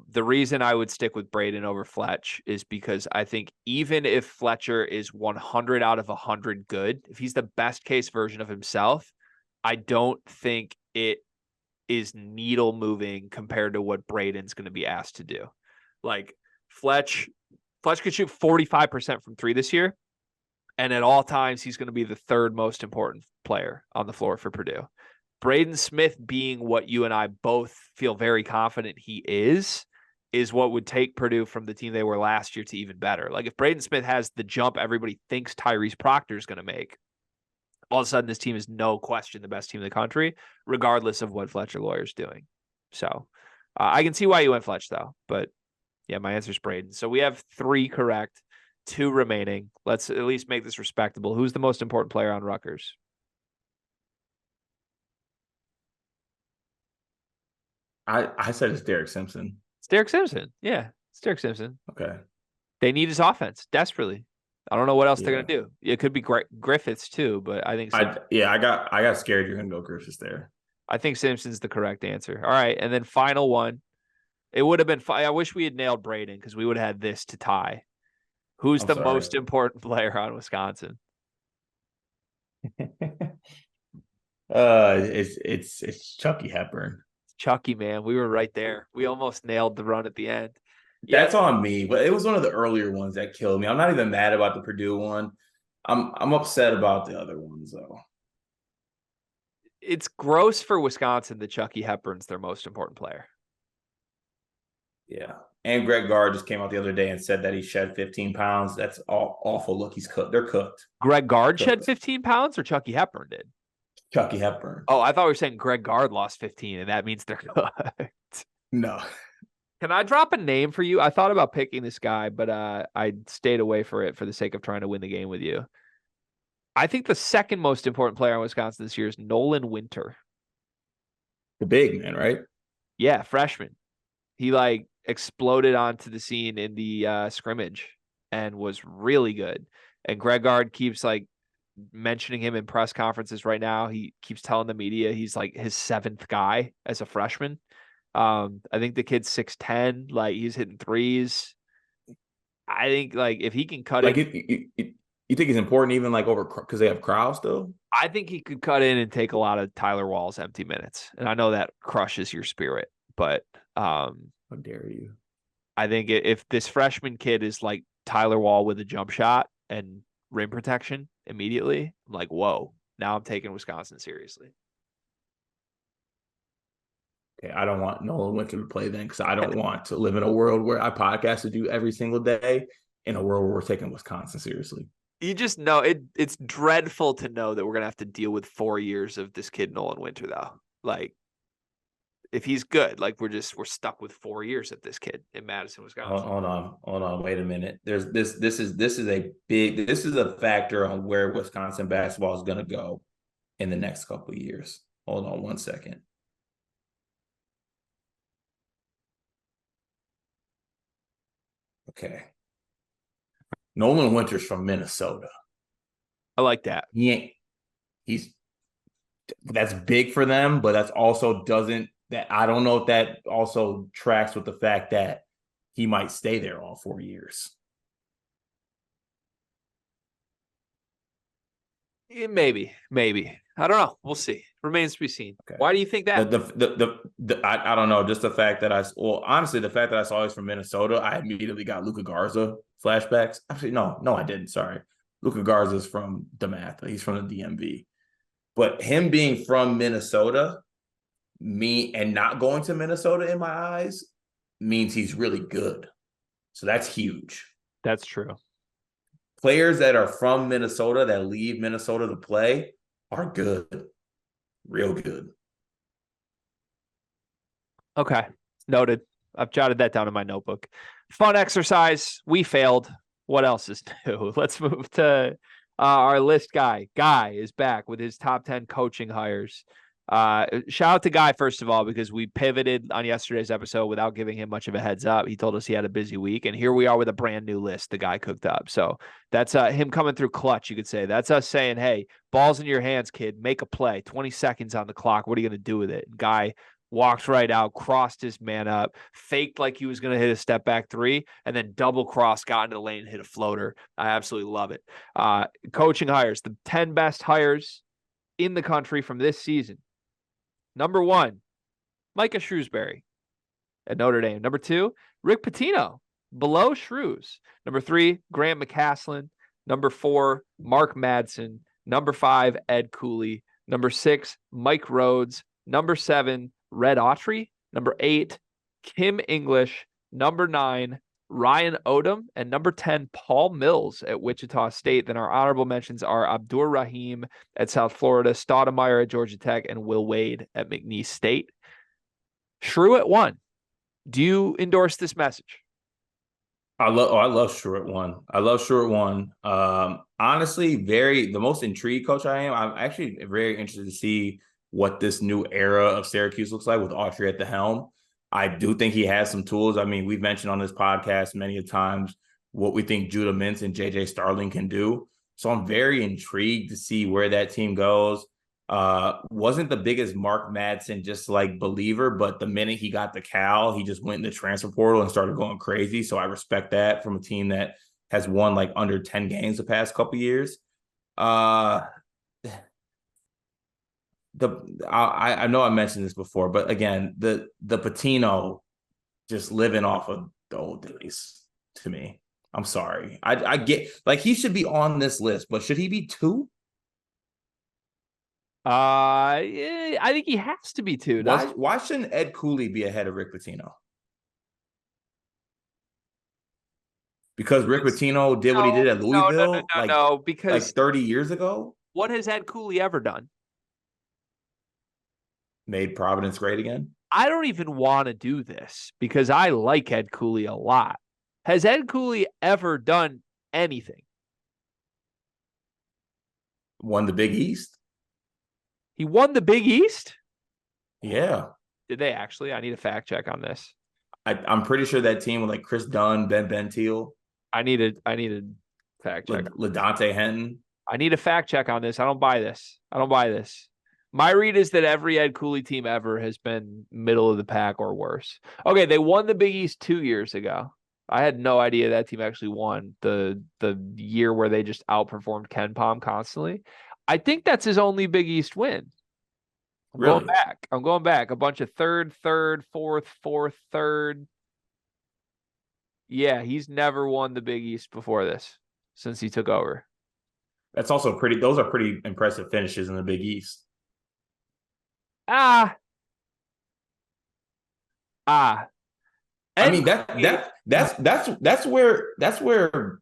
The reason I would stick with Braden over Fletch is because I think even if Fletcher is 100 out of 100 good, if he's the best case version of himself, I don't think it is needle moving compared to what Braden's going to be asked to do. Like Fletch could shoot 45% from 3 this year, and at all times he's going to be the third most important player on the floor for Purdue. Braden Smith being what you and I both feel very confident he is what would take Purdue from the team they were last year to even better. Like if Braden Smith has the jump everybody thinks Tyrese Proctor is going to make, all of a sudden this team is no question the best team in the country, regardless of what Fletcher Lawyer's doing. So I can see why you went Fletch though, but yeah, my answer is Braden. So we have 3 correct, 2 remaining. Let's at least make this respectable. Who's the most important player on Rutgers? I said it's Derek Simpson. It's Derek Simpson. Yeah, it's Derek Simpson. Okay. They need his offense desperately. I don't know what else they're Yeah. gonna do. It could be Griffiths too, but I think I got scared you're gonna go Griffiths there. Simpson's the correct answer. All right, and then final one. It would have been. I wish we had nailed Braden because we would have had this to tie. Who's I'm the sorry. most important player on Wisconsin? It's Chucky Hepburn. Chucky, man. We were right there. We almost nailed the run at the end. Yeah, That's on me, but it was one of the earlier ones that killed me. I'm not even mad about the Purdue one. I'm upset about the other ones though. it's gross for Wisconsin that Chucky Hepburn's their most important player. Yeah. And Greg Gard just came out the other day and said that he shed 15 pounds. That's awful. Look, he's cooked. They're cooked. Greg Gard shed Cooked. 15 pounds or Chucky Hepburn did? Chucky Hepburn. Oh, I thought we were saying Greg Gard lost 15 and that means they're cooked. No. Can I drop a name for you? I thought about picking this guy, but I stayed away for it for the sake of trying to win the game with you. I think the second most important player on Wisconsin this year is Nolan Winter. The big man, right? Yeah, freshman. He like exploded onto the scene in the scrimmage and was really good. And Greg Gard keeps like mentioning him in press conferences right now. He keeps telling the media he's like his 7th guy as a freshman. I think the kid's 6'10", like he's hitting threes. I think like if he can cut Like it, you think it's important even like over because they have crowds still? I think he could cut in and take a lot of Tyler Wall's empty minutes. And I know that crushes your spirit, but How dare you? I think if this freshman kid is like Tyler Wall with a jump shot and rim protection immediately, I'm like, whoa, now I'm taking Wisconsin seriously. Okay, I don't want Nolan Winter to play then because I don't want to live in a world where I podcast to do every single day in a world where we're taking Wisconsin seriously. You just know it's dreadful to know that we're gonna have to deal with 4 years of this kid Nolan Winter though. Like if he's good, like we're stuck with 4 years at this kid in Madison, Wisconsin. Hold on, wait a minute. There's this is a factor on where Wisconsin basketball is going to go in the next couple of years. Hold on one second. Okay. Nolan Winters from Minnesota. I like that. He's that's big for them, but that's also doesn't that I don't know if that also tracks with the fact that he might stay there all 4 years. Maybe. I don't know. We'll see. Remains to be seen. Okay. Why do you think that? I don't know. Just the fact that honestly, the fact that I saw he's from Minnesota, I immediately got Luka Garza flashbacks. Actually, no, I didn't. Sorry. Luka Garza's from DeMatha. He's from the DMV. But him being from Minnesota, and not going to Minnesota in my eyes means he's really good. So that's huge. That's true. Players that are from Minnesota that leave Minnesota to play are good. Real good. Okay. Noted. I've jotted that down in my notebook. Fun exercise. We failed. What else is new? Let's move to our list guy. Guy is back with his top 10 coaching hires. Shout out to Guy, first of all, because we pivoted on yesterday's episode without giving him much of a heads up. He told us he had a busy week, and here we are with a brand new list the guy cooked up. So that's him coming through clutch, you could say. That's us saying, hey, ball's in your hands, kid. Make a play. 20 seconds on the clock. What are you going to do with it? And Guy walked right out, crossed his man up, faked like he was going to hit a step back three, and then double cross, got into the lane, and hit a floater. I absolutely love it. Coaching hires, the 10 best hires in the country from this season. Number 1, Micah Shrewsbury at Notre Dame. Number 2, Rick Pitino, below Shrews. Number 3, Grant McCaslin. Number 4, Mark Madsen. Number 5, Ed Cooley. Number 6, Mike Rhodes. Number 7, Red Autry. Number 8, Kim English. Number 9, Ryan Odom. And number 10, Paul Mills at Wichita State. Then our honorable mentions are Abdur Rahim at South Florida, Stoudemire at Georgia Tech, and Will Wade at McNeese State. Shrew at 1. Do you endorse this message? I love Shrew at 1. I love Shrew at 1. Honestly, the most intrigued coach I am. I'm actually very interested to see what this new era of Syracuse looks like with Autry at the helm. I do think he has some tools. I mean, we've mentioned on this podcast many times what we think Judah Mintz and JJ Starling can do. So I'm very intrigued to see where that team goes. Wasn't the biggest Mark Madsen just like believer, but the minute he got the Cal, he just went in the transfer portal and started going crazy. So I respect that from a team that has won like under 10 games the past couple years. I know I mentioned this before, but again, the Pitino just living off of the old days to me. I'm sorry. I get like he should be on this list, but should he be 2? I think he has to be 2. Why shouldn't Ed Cooley be ahead of Rick Pitino? Because Rick Pitino did what he did at Louisville because like 30 years ago? What has Ed Cooley ever done? Made Providence great again? I don't even want to do this because I like Ed Cooley a lot. Has Ed Cooley ever done anything? Won the Big East? He won the Big East? Yeah. Did they actually? I need a fact check on this. I'm pretty sure that team with like Chris Dunn, Ben Bentil. I need a fact check. LaDontae Henton. I need a fact check on this. I don't buy this. My read is that every Ed Cooley team ever has been middle of the pack or worse. Okay, they won the Big East 2 years ago. I had no idea that team actually won the year where they just outperformed Ken Pom constantly. I think that's his only Big East win. Really? I'm going back. A bunch of third, fourth, third. Yeah, he's never won the Big East before this since he took over. Those are pretty impressive finishes in the Big East. I mean that's where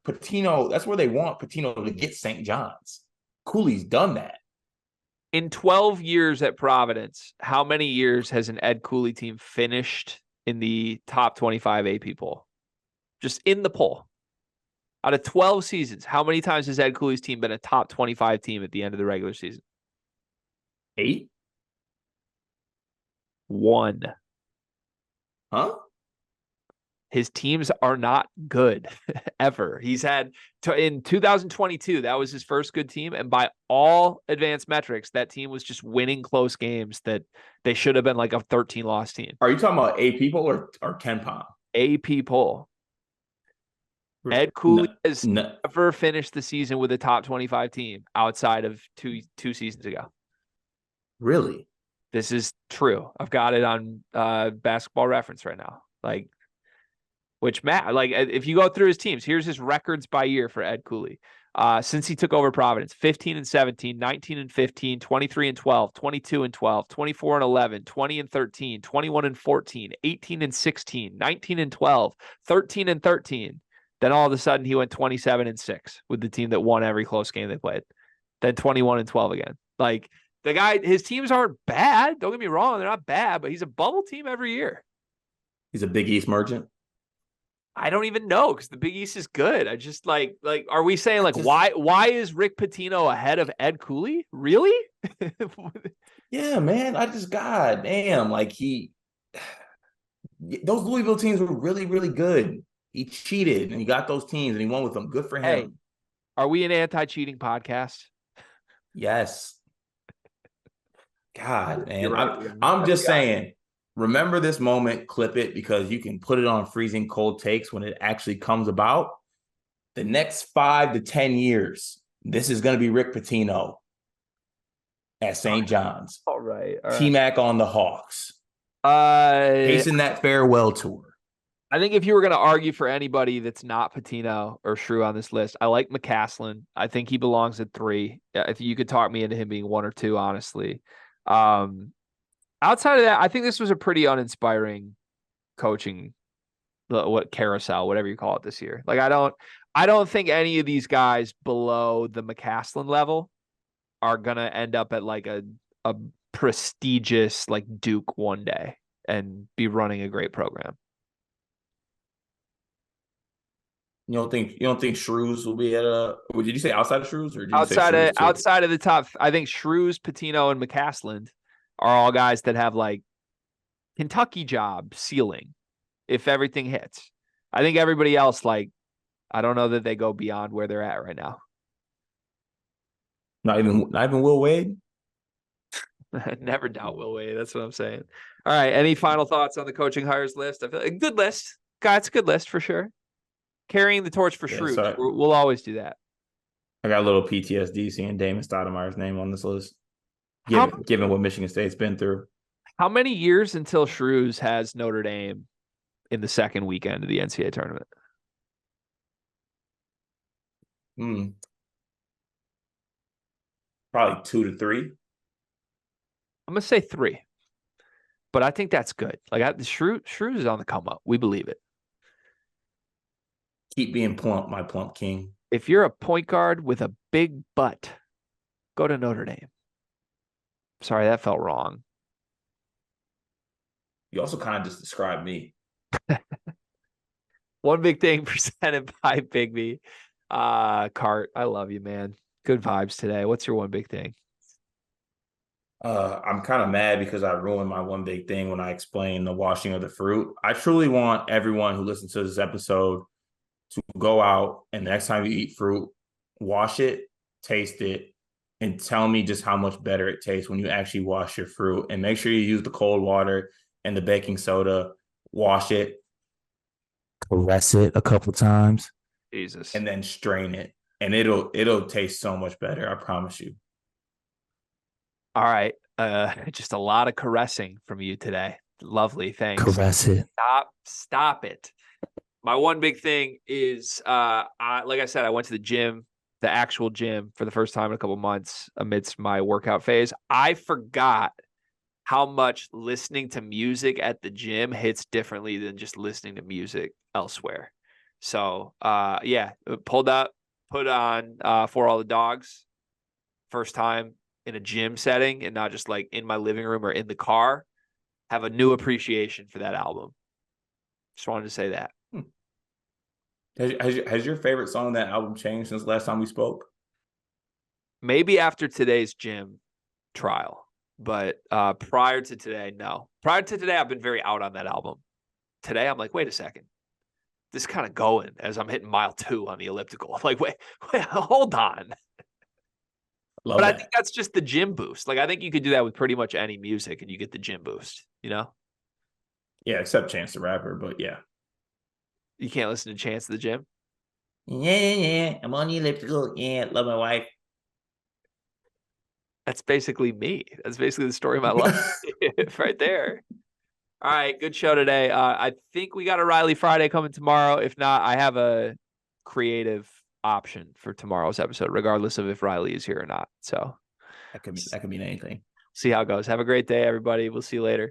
Pitino, that's where they want Pitino to get St. John's. Cooley's done that. In 12 years at Providence, how many years has an Ed Cooley team finished in the top 25 AP poll? Just in the poll. Out of 12 seasons, how many times has Ed Cooley's team been a top 25 team at the end of the regular season? 8? One. Huh? His teams are not good ever. He's had in 2022, that was his first good team. And by all advanced metrics, that team was just winning close games that they should have been like a 13 loss team. Are you talking about 8 people or Ken Pom? AP poll. Ed No, Cooley has no. never finished the season with a top 25 team outside of two seasons ago. Really? This is true. I've got it on Basketball Reference right now. Like, which Matt, like, if you go through his teams, here's his records by year for Ed Cooley. Since he took over Providence, 15 and 17, 19 and 15, 23 and 12, 22 and 12, 24 and 11, 20 and 13, 21 and 14, 18 and 16, 19 and 12, 13 and 13. Then all of a sudden he went 27 and 6 with the team that won every close game they played. Then 21 and 12 again. Like, the guy, his teams aren't bad. Don't get me wrong, they're not bad, but he's a bubble team every year. He's a Big East merchant. I don't even know because the Big East is good. I just like, are we saying like why is Rick Pitino ahead of Ed Cooley? Really? Yeah, man. God damn, like those Louisville teams were really, really good. He cheated and he got those teams and he won with them. Good for him. Hey, are we an anti-cheating podcast? Yes. God, man. Right, I'm just saying, remember this moment, clip it, because you can put it on freezing cold takes when it actually comes about. The next 5 to 10 years, this is going to be Rick Pitino at St. John's. All right. T-Mac on the Hawks. Chasing that farewell tour. I think if you were going to argue for anybody that's not Pitino or Shrew on this list, I like McCaslin. I think he belongs at 3. If you could talk me into him being 1 or 2, honestly. Outside of that, I think this was a pretty uninspiring coaching, carousel, whatever you call it this year. Like, I don't think any of these guys below the McCaslin level are gonna end up at like a prestigious like Duke one day and be running a great program. You don't think Shrews will be at a? Did you say outside of Shrews or did you say Shrews too? Outside of the top? I think Shrews, Pitino, and McCaslin are all guys that have like Kentucky job ceiling if everything hits. I think everybody else, like, I don't know that they go beyond where they're at right now. Not even Will Wade. Never doubt Will Wade. That's what I'm saying. All right. Any final thoughts on the coaching hires list? I feel like a good list. God, it's a good list for sure. Carrying the torch for Shrews. We'll always do that. I got a little PTSD seeing Damon Stoudemire's name on this list, given what Michigan State's been through. How many years until Shrews has Notre Dame in the second weekend of the NCAA tournament? Probably 2 to 3. I'm gonna say 3, but I think that's good. Like, Shrews is on the come up. We believe it. Keep being plump, my plump king. If you're a point guard with a big butt, go to Notre Dame. Sorry, that felt wrong. You also kind of just described me. One big thing presented by Bigby. Cart, I love you, man. Good vibes today. What's your one big thing? I'm kind of mad because I ruined my one big thing when I explained the washing of the fruit. I truly want everyone who listens to this episode to go out and the next time you eat fruit, wash it, taste it, and tell me just how much better it tastes when you actually wash your fruit. And make sure you use the cold water and the baking soda. Wash it, caress it a couple times, Jesus, and then strain it, and it'll taste so much better. I promise you. All right, just a lot of caressing from you today. Lovely, thanks. Caress it. Stop it. My one big thing is, like I said, I went to the gym, the actual gym, for the first time in a couple months amidst my workout phase. I forgot how much listening to music at the gym hits differently than just listening to music elsewhere. So, pulled up, put on For All the Dogs. First time in a gym setting and not just like in my living room or in the car, have a new appreciation for that album. Just wanted to say that. Has your favorite song on that album changed since last time we spoke? Maybe after today's gym trial, but prior to today, no. Prior to today, I've been very out on that album. Today, I'm like, wait a second. This kind of going as I'm hitting mile 2 on the elliptical. Like, wait, hold on. Love But I think that. that's just the gym boost. Like, I think you could do that with pretty much any music and you get the gym boost, you know? Yeah, except Chance the Rapper, but yeah. You can't listen to Chance at the gym. Yeah. I'm on the elliptical. Yeah, love my wife. That's basically me. That's basically the story of my life right there. All right, good show today. I think we got a Riley Friday coming tomorrow. If not, I have a creative option for tomorrow's episode, regardless of if Riley is here or not. So That could mean anything. see how it goes. Have a great day, everybody. We'll see you later.